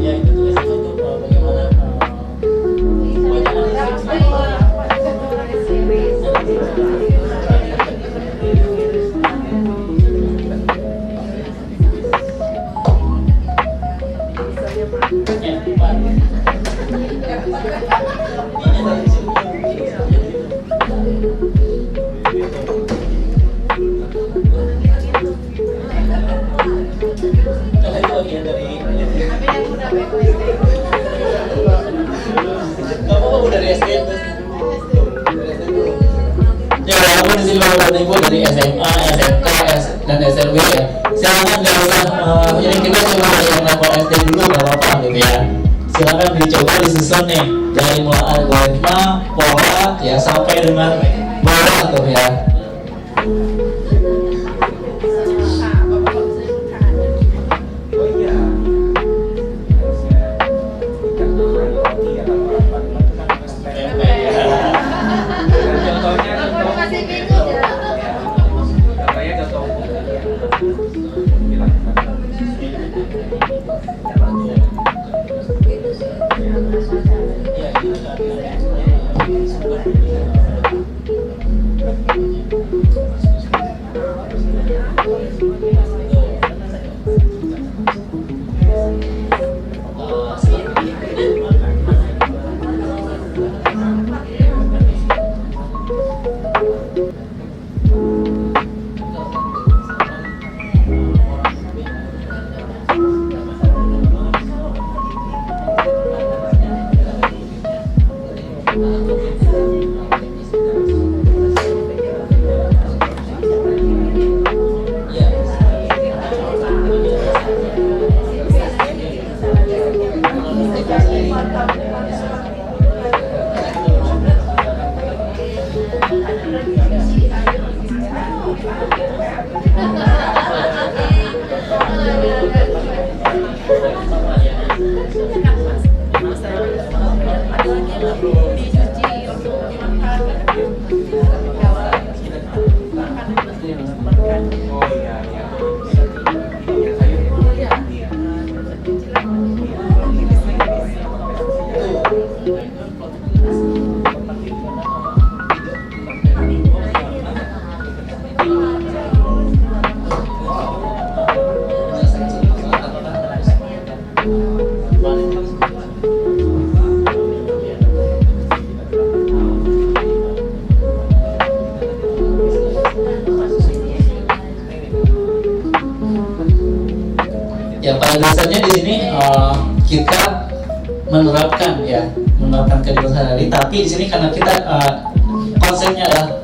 Ya itu tugasnya untuk bagaimana Ibu dari SMA, SMK, dan SLB ya. Silakan nggak usah ini kita coba dari yang level SD dulu nggak apa-apa gitu ya. Silakan dicoba disusun nih dari mulai algoritma, pola ya sampai dengan bawah tuh ya. Ya pada dasarnya di sini kita menerapkan kehidupan sehari-hari, tapi di sini karena kita konsepnya adalah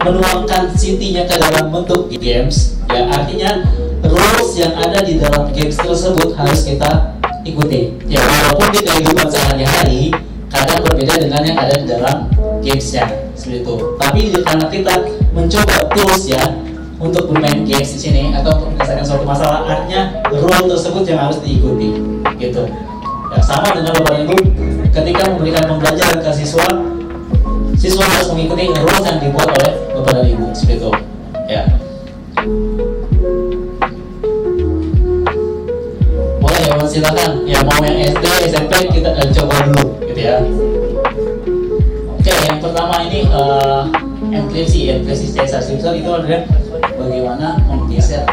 menuangkan intinya ke dalam bentuk games, ya artinya rules yang ada di dalam games tersebut harus kita ikuti. Ya walaupun di kehidupan sehari-hari kadang berbeda dengan yang ada di dalam gamesnya, seperti itu. Tapi karena kita mencoba tools ya untuk bermain games di sini atau untuk menyelesaikan suatu masalah, artinya rule tersebut yang harus diikuti, gitu. Ya, sama dengan Bapak Ibu, ketika memberikan pembelajaran ke siswa harus mengikuti rules yang dibuat oleh Bapak dan Ibu, seperti itu. Ya. Boleh ya, silakan. Ya mau yang SD, SMP kita coba dulu, gitu ya. Oke, yang pertama ini enkripsi caesar Simpson itu adalah bagaimana menggeser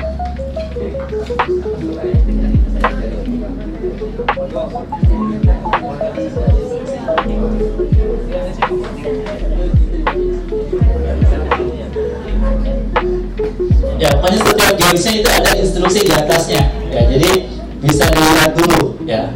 ya, pokoknya setiap gamesnya itu ada instruksi di atasnya ya, jadi bisa dilihat dulu ya.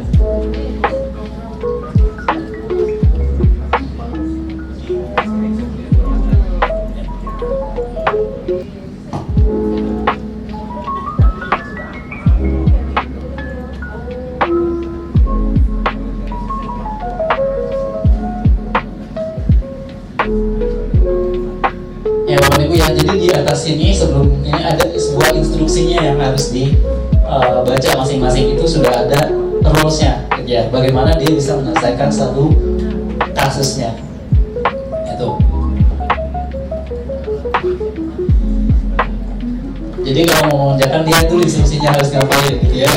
Ya Bapak Ibu ya, jadi di atas ini sebelum ini ada sebuah instruksinya yang harus dibaca masing-masing, itu sudah ada rules-nya ya, bagaimana dia bisa menyelesaikan satu kasusnya itu. Jadi kalau mau mengerjakan dia tuh instruksinya harus ngapain gitu ya.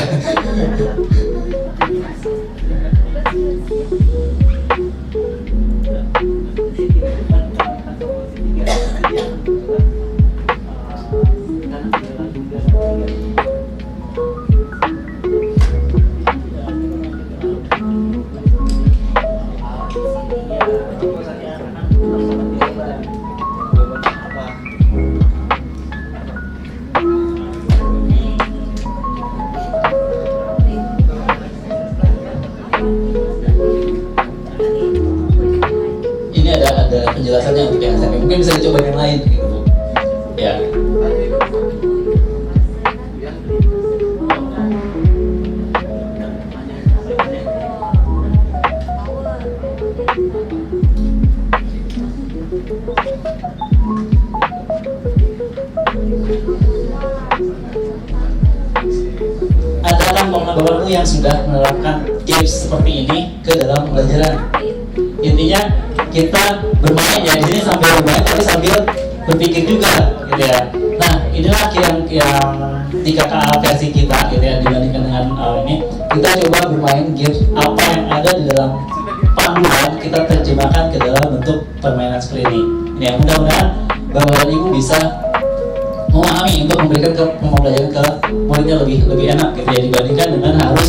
Ini ada penjelasannya untuk yang SMP, mungkin bisa dicoba yang lain gitu Bu. Ya. Ada kan Bapak-Bapak yang sudah menerapkan games seperti ini ke dalam pembelajaran. Intinya kita bermain ya di sini sambil bermain tapi sambil berpikir juga gitu ya. Nah inilah yang 3KA versi kita gitu ya, dibandingkan dengan ini kita coba bermain games apa yang ada di dalam panduan, kita terjemahkan ke dalam bentuk permainan seperti ini. Ini ya, mudah-mudahan Bapak dan Ibu bisa memahami untuk memberikan pembelajaran ke muridnya lebih enak gitu ya, dibandingkan dengan harus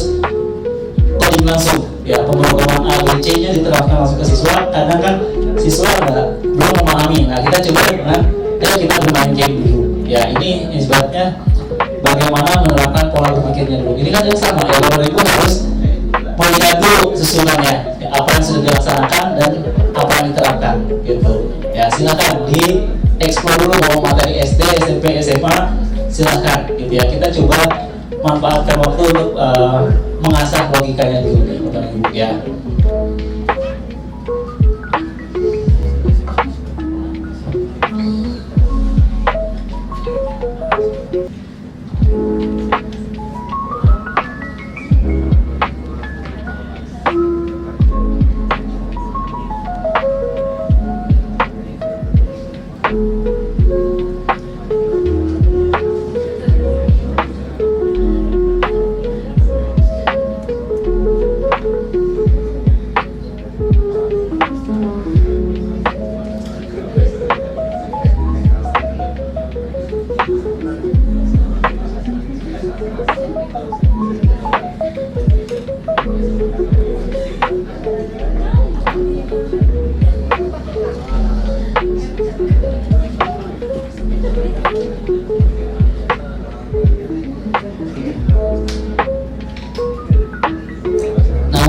coding langsung ya, pemrograman A, B, C nya diterapkan langsung ke siswa. Kadang kan siswa belum memahami. Nah kita coba dengan kita bermain game dulu ya, ini sebabnya bagaimana menerapkan pola berpikirnya dulu. Ini kan yang sama ya, Bapak Ibu harus melihat dulu susunannya ya, apa yang sudah dilaksanakan dan apa yang diterapkan gitu ya. Silakan di explore dulu mau materi SD, SMP, SMA, silakan gitu ya. Kita coba manfaatkan waktu untuk mengasah logikanya dulu nih Bapak Ibu ya.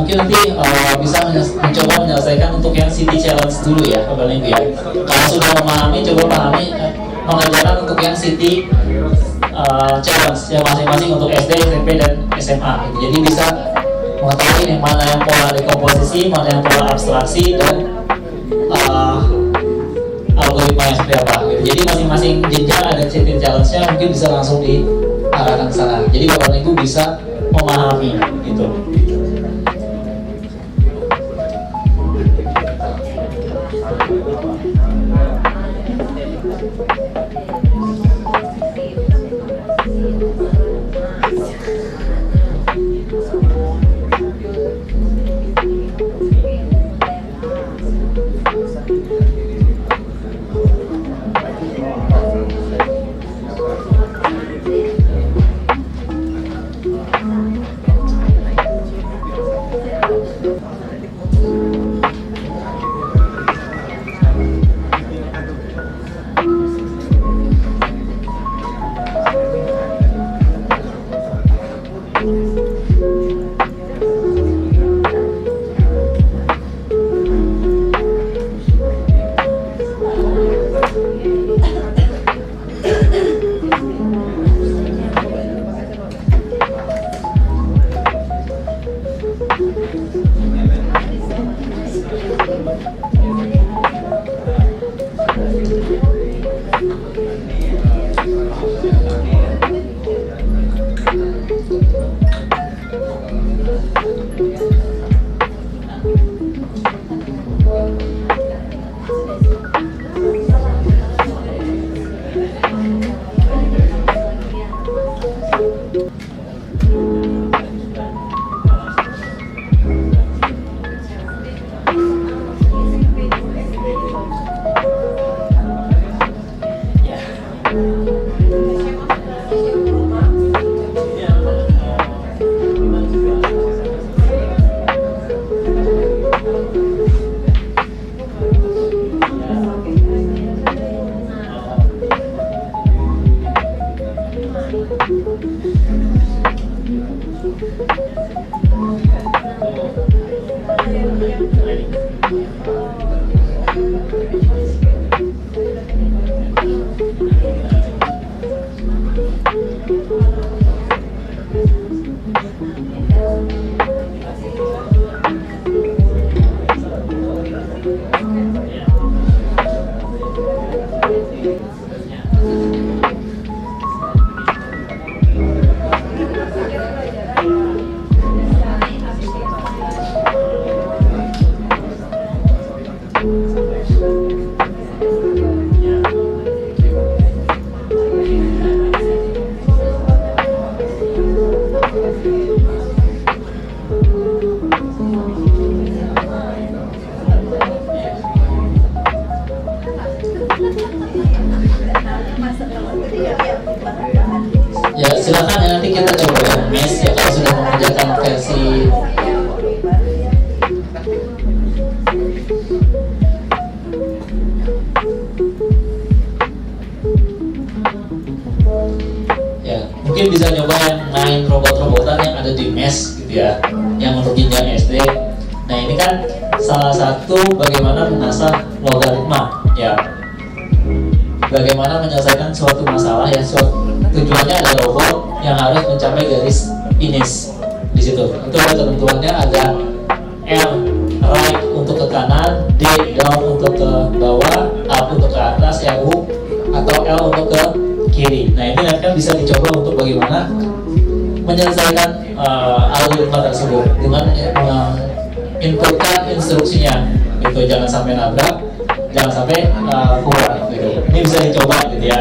mungkin nanti bisa mencoba menyelesaikan untuk yang City Challenge dulu ya Bapak Ibu ya. Kalau sudah memahami, coba pahami mengajarkan untuk yang City Challenge yang masing-masing untuk SD, SMP, dan SMA gitu. Jadi bisa mengetahui yang mana yang pola dekomposisi, mana yang pola abstraksi, dan algoritma yang seperti apa gitu. Jadi masing-masing jenjang ada City Challenge-nya, mungkin bisa langsung diarahkan ke sana. Jadi Bapak Ibu bisa memahami gitu. Ya silakan ya, nanti kita coba ya Miss ya kalau sudah mengerjakan versi ya, mungkin bisa nyoba yang main robot-robotan yang ada di MES gitu ya, yang untuk jenjang SD. Nah ini kan salah satu bagaimana mengasah logaritma ya, bagaimana menyelesaikan suatu masalah ya, tujuannya ada robot yang harus mencapai garis finish di situ. Itu ada ketentuannya, ada L right untuk ke kanan, D down untuk ke bawah, up untuk ke atas, U atau L untuk ke kiri. Nah ini nanti kan bisa dicoba untuk bagaimana menyelesaikan algoritma tersebut dengan inputkan instruksinya gitu, jangan sampai nabrak, jangan sampai kurang gitu. Ini bisa dicoba gitu ya.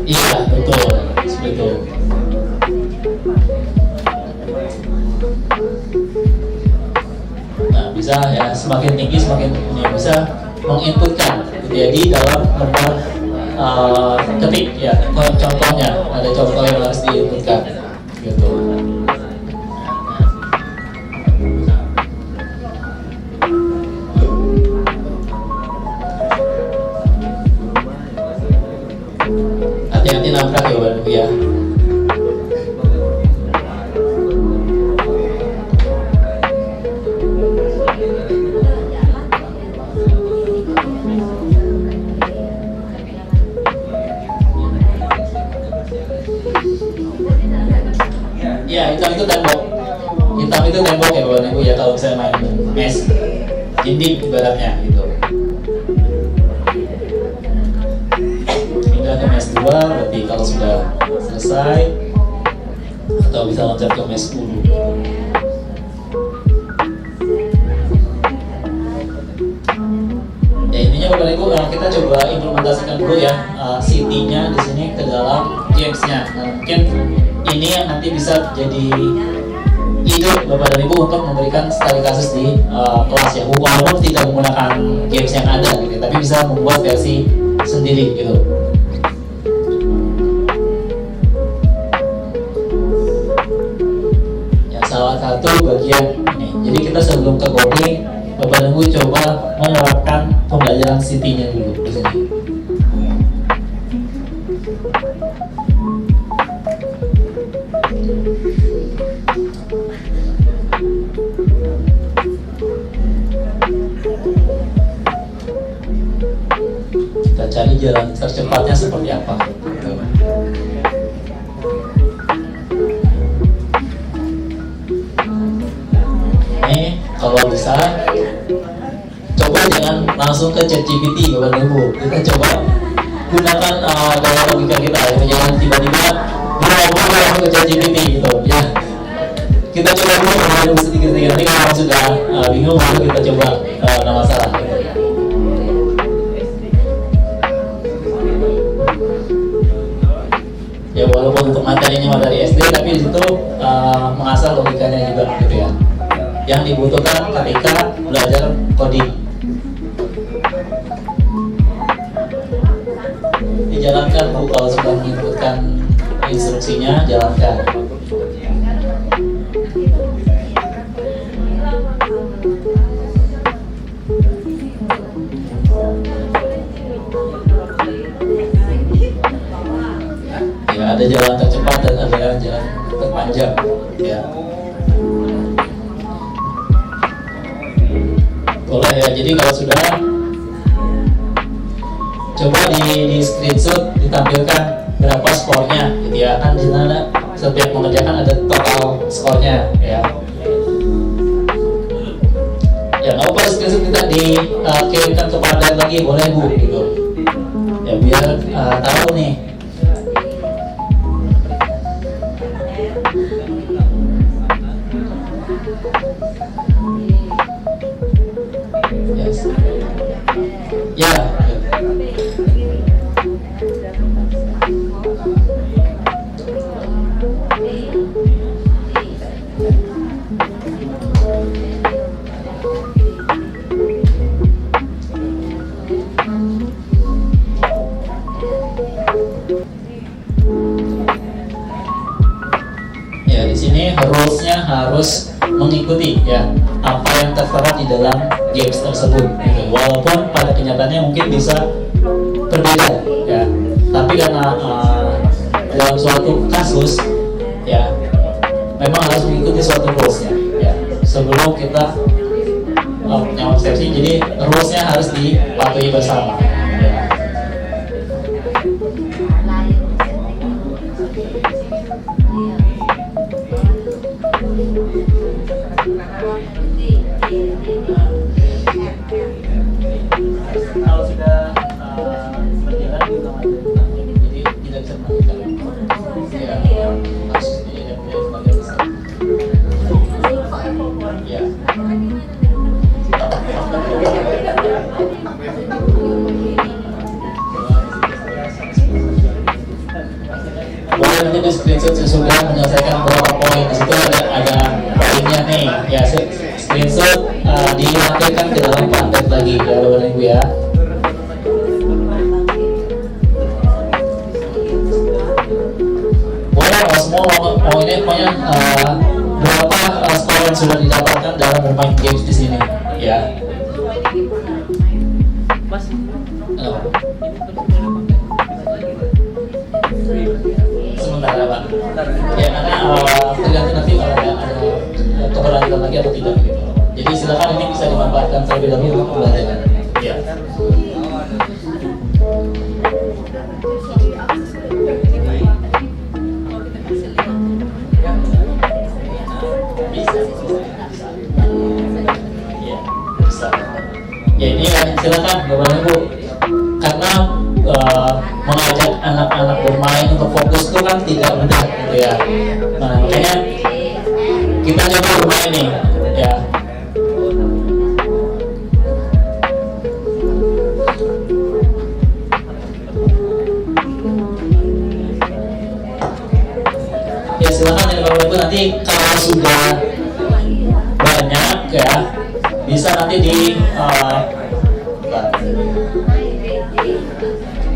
Iya betul, seperti itu. Nah bisa ya, semakin tinggi semakin ini bisa menginputkan gitu ya, di dalam nomor ketik ya. Contohnya ada contoh yang harus diinputkan gitu. Hati-hati nabrak ya Bapak ya. Ya, hitam itu tembok. Hitam itu tembok ya Bapak Ibu ya, kalau saya main mes dinding ibaratnya gitu. Pindah ke mes 2 berarti kalau sudah selesai, atau bisa loncat ke mes 10. Ya intinya Bapak Ibu, kita coba implementasikan dulu ya City-nya di sini ke dalam games-nya. Nah, mungkin ini yang nanti bisa jadi ide Bapak dan Ibu untuk memberikan studi kasus di kelas ya, walaupun tidak menggunakan games yang ada gitu, tapi bisa membuat versi sendiri gitu. Ya, salah satu bagian ini. Jadi kita sebelum ke coding, Bapak dan Ibu coba menerapkan pembelajaran City-nya dulu di sini. Kita cari jalan tercepatnya seperti apa. Ini kalau bisa coba jangan langsung ke ChatGPT Bapak dan Ibu. Kita coba gunakan gaya logika kita ya. Jangan tiba-tiba langsung ke ChatGPT gitu ya. Kita coba dulu sedikit-sedikit. Nanti kalau sudah bingung baru kita coba nggak masalah. Ya walaupun untuk materinya materi SD, tapi di situ mengasah logikanya juga gitu ya. Yang dibutuhkan ketika belajar coding. Dijalankan Bu, kalau sudah mengikutkan instruksinya jalankan. Ya, ada jalan tercepat dan ada jalan terpanjang ya. Boleh ya, jadi kalau sudah coba di screenshot ditampilkan berapa skornya gitu ya, kan di sana setiap mengerjakan ada total skornya ya. Ya nggak apa screenshot kita dikirimkan kepada lagi boleh Bu gitu ya, biar tahu nih. Yes. Ya. Ya di sini rulesnya harus mengikuti ya apa yang tertera di dalam games tersebut gitu. Walaupun pada kenyataannya mungkin bisa berbeda ya, tapi karena dalam suatu kasus ya memang harus mengikuti suatu rules ya. Sebelum kita nyawa persepsi, jadi rulesnya harus dipatuhi bersama ya. Kalau sudah berjalan di ulang jadi tidak bisa melakukan ya, kasusnya tidak bisa ya. Boleh nanti di screenshot sesudah menyelesaikan beberapa poin. Di situ ada poinnya nih ya, screenshot dilampirkan ke dalam praktek lagi ya Bapak Ibu ya. Boleh semua mau ini pokoknya berapa skor yang sudah didapatkan dalam bermain games di sini ya. Mas, Sementara Pak ya, karena tergantung nanti kalau ada keberlanjutan lagi atau tidak gitu. Jadi silakan ini bisa dimanfaatkan terlebih dahulu untuk pembelajaran ya. silakan Bapak dan Ibu, karena mengajak anak-anak bermain untuk fokus itu kan tidak mudah gitu ya. Nah makanya kita coba bermain nih ya. Ya silakan ya Bapak Ibu, nanti kalau sudah banyak ya bisa nanti di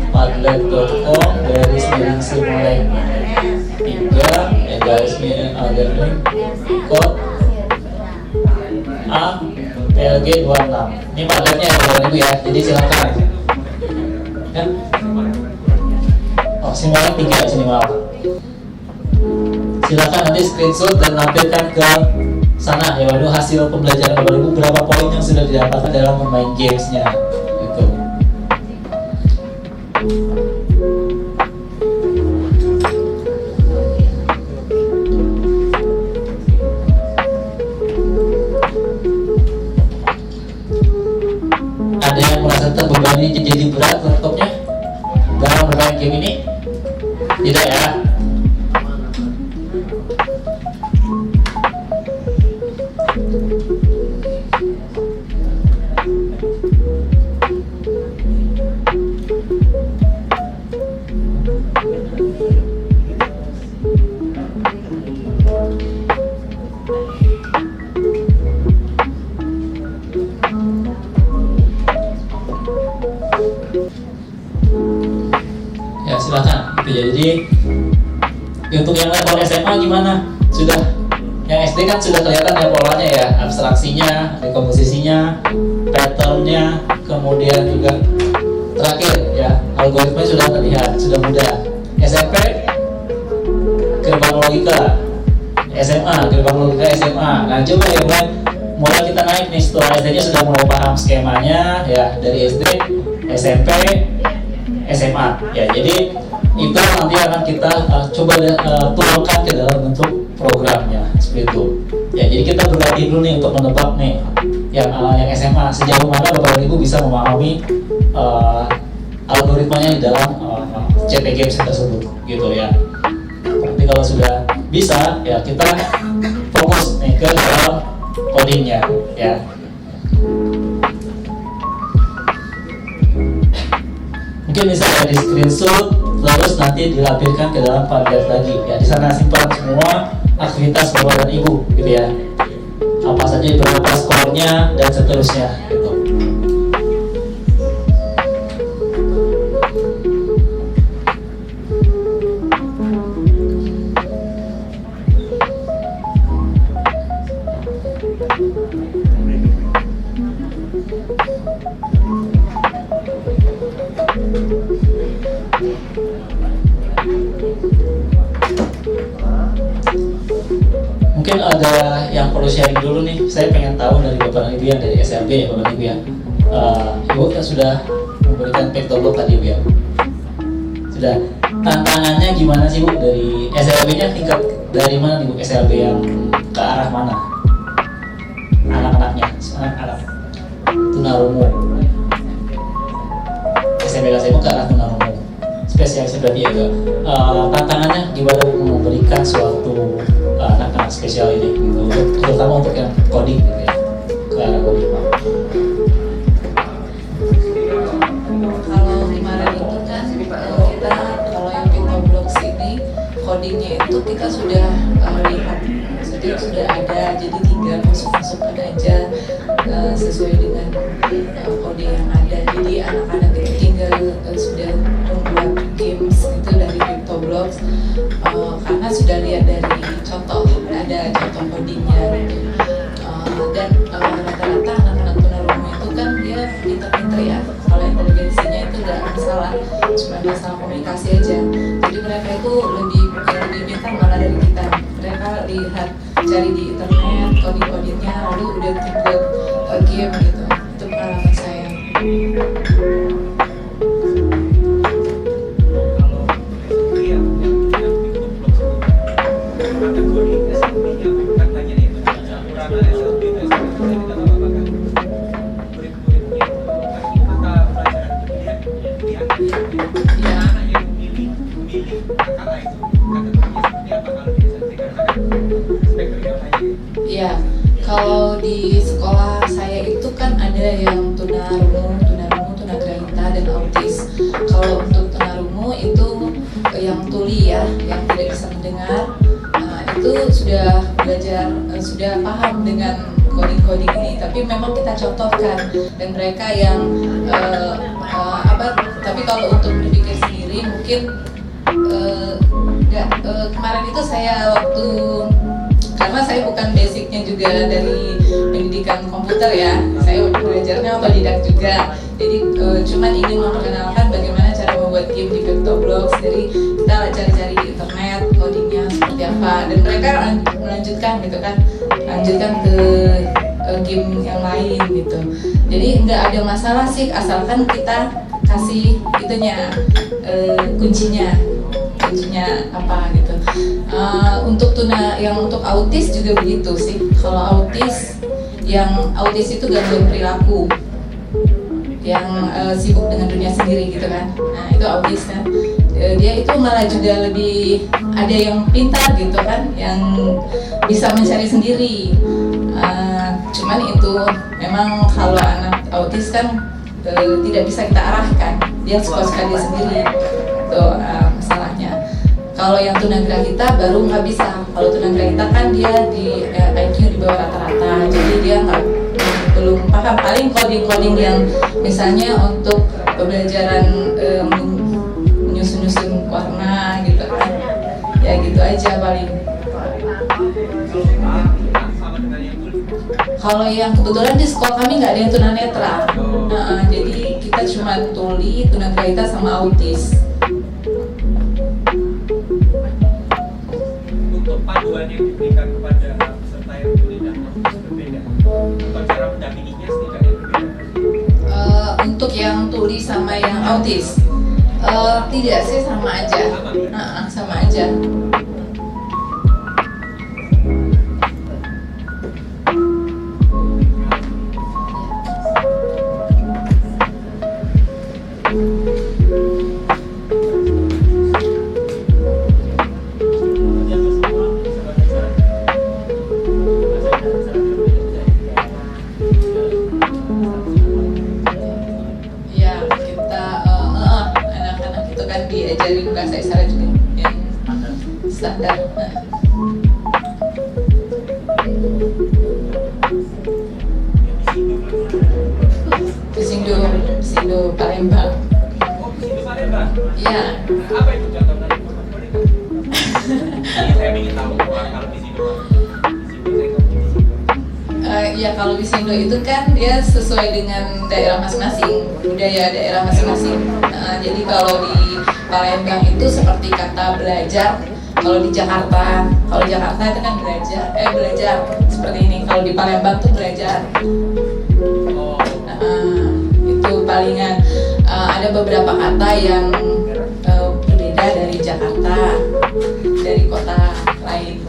padlet.com garis miring simulek 3 garis miring algorithm code A PLG 26. Ini padletnya ya Bapak Ibu ya, jadi silakan ya. Oh simulek 3 sini maaf. Silakan nanti screenshot dan lampirkan ke sana ya. Waduh, hasil pembelajaran Bapak Ibu, berapa poin yang sudah didapatkan dalam bermain gamesnya gitu. Ada yang merasa terbebani jadi berat laptopnya dalam bermain game ini? Tidak ya? Ya silakan gitu ya. Jadi untuk yang level SMA gimana? Sudah, yang SD kan sudah kelihatan ya polanya ya, abstraksinya, komposisinya, patternnya, kemudian juga terakhir ya algoritma sudah terlihat, sudah mudah. SMP gerbang logika, SMA gerbang logika SMA. Nah coba ya mulai kita naik nih, setelah SD-nya sudah mulai paham skemanya ya, dari SD, SMP, SMA ya. Jadi itu nanti akan kita coba tuangkan ke dalam bentuk programnya seperti itu ya. Jadi kita berbagi dulu nih untuk menebak nih yang SMA sejauh mana Bapak dan Ibu bisa memahami algoritmanya di dalam CP Games tersebut gitu ya. Nanti kalau sudah bisa ya kita fokus nih ke dalam codingnya ya. Mungkin bisa di screenshot terus nanti dilampirkan ke dalam Padlet lagi ya. Di sana simpan semua aktivitas Bapak dan Ibu gitu ya, apa saja, berapa skornya dan seterusnya gitu. Mungkin ada yang perlu sharing dulu nih. Saya pengen tahu dari Bapak dan Ibu yang dari SLB ya Bapak dan Ibu ya. Ibu kan sudah memberikan vektor tadi Bu ya. Sudah. Tantangannya gimana sih Bu dari SLB-nya, tingkat dari mana nih Bu, SLB yang ke arah mana? Anak-anaknya, anak-anak tunarungu. SLB saya ke arah tunarungu. Spesialis berarti ya Bu. Tantangannya gimana Bu memberikan suatu anak-anak spesial ini gitu, terutama untuk yang coding gitu ya, ke arah coding. Kalau kemarin itu kan kita kalau yang PictoBlox ini codingnya itu kita sudah lihat, jadi sudah ada, jadi tinggal masukkan aja sesuai dengan coding yang ada. Jadi anak-anak itu tinggal sudah membuat games itu dari PictoBlox karena sudah lihat dari contoh, ada contoh codingnya gitu. Dan rata-rata anak-anak tunarungu itu kan dia pinter-pinter ya, kalau inteligensinya itu nggak masalah, cuma masalah komunikasi aja. Jadi mereka itu lebih pintar malah dari kita. Mereka lihat, cari di internet coding-codingnya, lalu udah dibuat game gitu. Itu pengalaman saya. kakak itu kategorinya seperti apa kalau di SMP? Karena kan spektrumnya banyak. Iya, kalau di sekolah saya itu kan ada yang tunarungu, tunagrahita, dan autis. Kalau untuk tunarungu itu yang tuli ya, yang tidak bisa mendengar, itu sudah belajar, sudah paham dengan coding ini. Tapi memang kita contohkan, dan mereka yang tapi kalau untuk berpikir sendiri mungkin kemarin itu saya waktu, karena saya bukan basicnya juga dari pendidikan komputer ya, saya belajarnya otodidak juga. Jadi cuman ingin memperkenalkan bagaimana cara membuat game di Vectoblox. Jadi kita cari-cari di internet codingnya seperti apa, dan mereka melanjutkan gitu kan, lanjutkan ke game yang lain gitu. Jadi nggak ada masalah sih, asalkan kita kasih itunya, kuncinya apa gitu. Untuk yang untuk autis juga begitu sih. Kalau yang autis itu gangguan perilaku, yang sibuk dengan dunia sendiri gitu kan. Nah itu autis kan. Dia itu malah juga lebih ada yang pintar gitu kan, yang bisa mencari sendiri. Cuman itu memang kalau anak autis kan tidak bisa kita arahkan, dia suka-suka dia sendiri. Itu masalahnya. Kalau yang tunagrahita baru nggak bisa. Kalau tunagrahita kan dia di IQ di bawah rata-rata, jadi dia belum paham. Paling coding yang misalnya untuk pembelajaran menyusun warna gitu kan, ya gitu aja paling. Kalau yang kebetulan di sekolah kami nggak ada yang tunanetra, jadi kita cuma tuli, tunagrahita sama autis. Untuk panduan yang diberikan kepada peserta yang tuli dan autis berbeda, atau cara mendampinginya setidaknya berbeda. Untuk yang tuli sama yang autis, tidak sih, sama aja. Sama aja. Diajarin bahasa isyarat juga yang standar. Visindo Palembang. Oh, Visindo Palembang? Iya. Apa itu contoh dari Palembang? Saya ingin tahu kalau Visindo saya tahu Visindo. Ya kalau Visindo itu kan dia sesuai dengan daerah masing-masing, budaya daerah masing-masing. Jadi kalau di Palembang itu seperti kata belajar. Kalau di Jakarta itu kan belajar seperti ini. Kalau di Palembang tuh belajar. Itu palingan ada beberapa kata yang berbeda dari Jakarta, dari kota lain.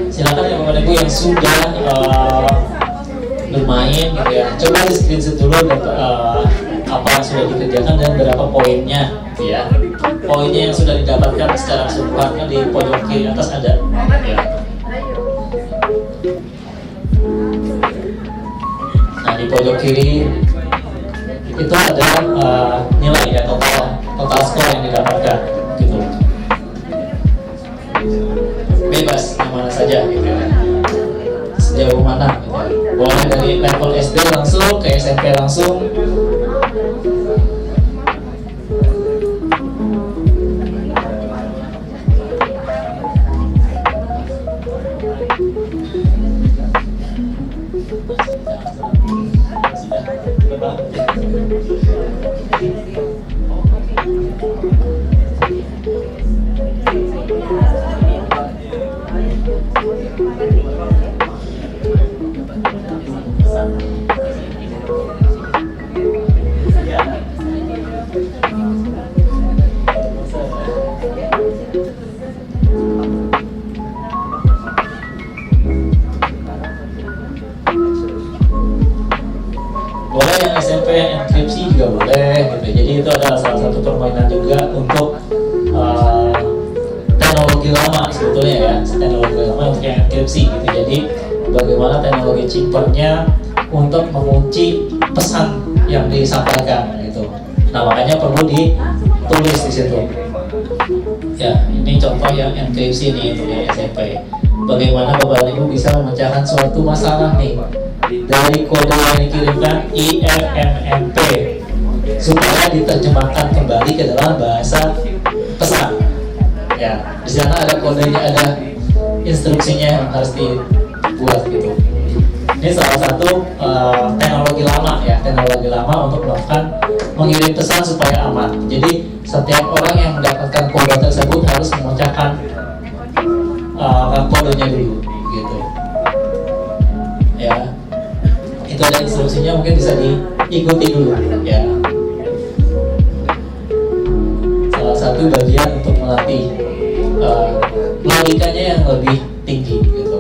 Silakan ya Bapak Ibu yang sudah bermain gitu ya, coba di screenshot dulu apa yang sudah dikerjakan dan berapa poinnya gitu ya. Poinnya yang sudah didapatkan secara keseluruhan di pojok kiri atas ada ya. Nah, di pojok kiri itu ada nilai ya, total skor yang didapatkan gitu. Bebas yang mana saja gitu ya. Sejauh mana gitu ya. Boleh dari level SD langsung ke SMP langsung. Boleh yang SMP enkripsi juga boleh gitu. Jadi itu adalah salah satu permainan juga untuk teknologi lama sebetulnya ya, teknologi lama untuk yang enkripsi gitu. Jadi bagaimana teknologi chippernya untuk mengunci pesan yang disampaikan gitu. Nah, makanya perlu ditulis di situ. Ya, ini contoh yang enkripsi nih untuk yang SMP. Bagaimana Bapak dan Ibu bisa memecahkan suatu masalah nih dari kode yang dikirimkan IMMP supaya diterjemahkan kembali ke dalam bahasa pesan. Ya, di sana ada kodenya, ada instruksinya yang harus dibuat gitu. Ini salah satu teknologi lama ya, teknologi lama untuk melakukan mengirim pesan supaya aman. Jadi setiap orang yang mendapatkan kode tersebut harus memecahkan kodenya dulu gitu. Ya, itu ada instruksinya, mungkin bisa diikuti dulu ya. Salah satu bagian untuk melatih logikanya yang lebih tinggi gitu.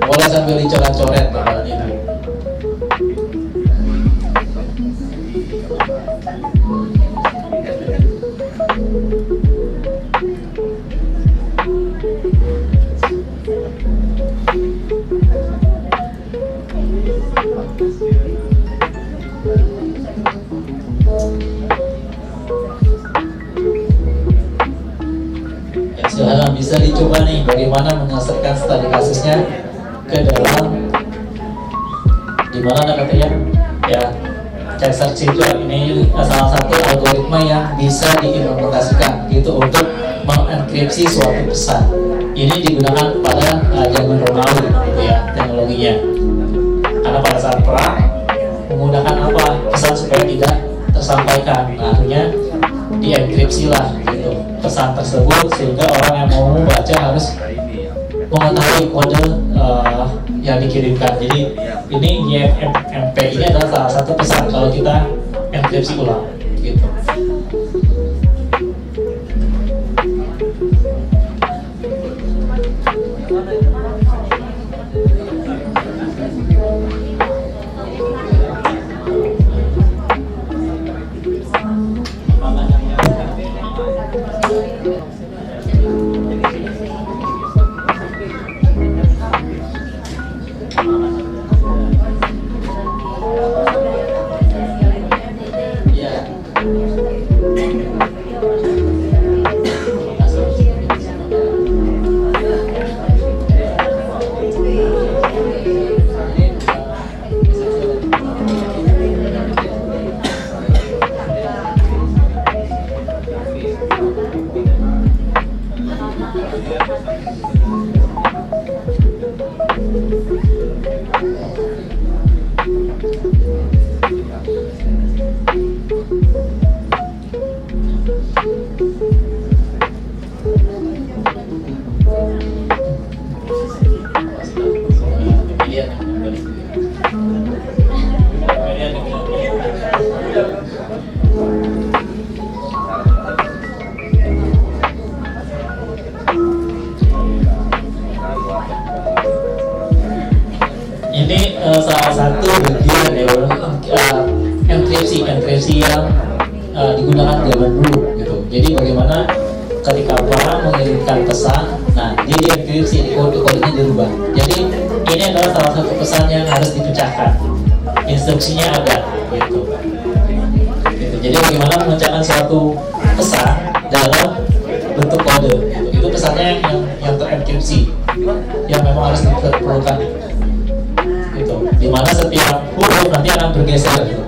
Boleh sambil dicoret-coret Bapak dan Ibu. Ya, silahkan bisa dicoba nih bagaimana menyelesaikan studi kasusnya ke dalam dimana ada katanya ya, search itu ini salah satu algoritma yang bisa diimplementasikan gitu untuk mengenkripsi suatu pesan. Ini digunakan pada zaman Romawi gitu ya teknologinya, karena pada saat perang menggunakan apa pesan supaya tidak tersampaikan. Nah, akhirnya dienkripsi lah gitu pesan tersebut sehingga orang yang mau membaca harus mengetahui kode yang dikirimkan. Jadi ini IMMP ini adalah salah satu pesan kalau kita enkripsi ulang gitu. Ini salah satu bagian ya, enkripsi yang digunakan zaman dulu gitu. Jadi bagaimana ketika orang mengirimkan pesan, Nah, dia dienkripsi, kodenya dirubah. Jadi ini adalah salah satu pesan yang harus dipecahkan. Instruksinya ada, gitu. Jadi bagaimana memecahkan suatu pesan dalam bentuk kode, gitu. Itu pesannya yang terenkripsi, yang memang harus diperlukan, gitu. Dimana setiap huruf nanti akan bergeser, gitu.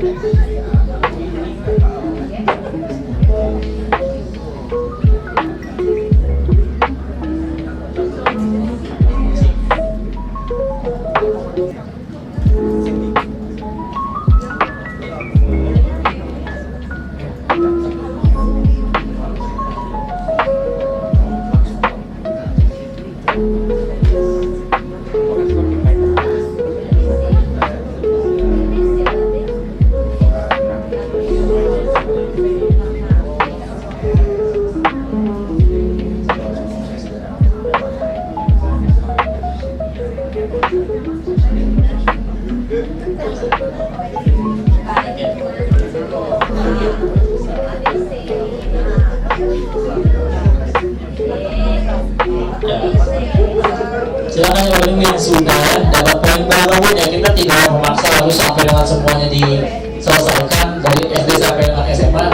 Silakan yang paling yang sudah dapat poin baru ya, kita tidak memaksa harus sampai dengan semuanya diselesaikan dari SD sampai dengan SMA.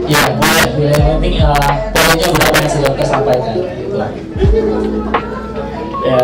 Ya, boleh. Yang penting poinnya berapa yang sudah kita sampaikan, gitu. Ya.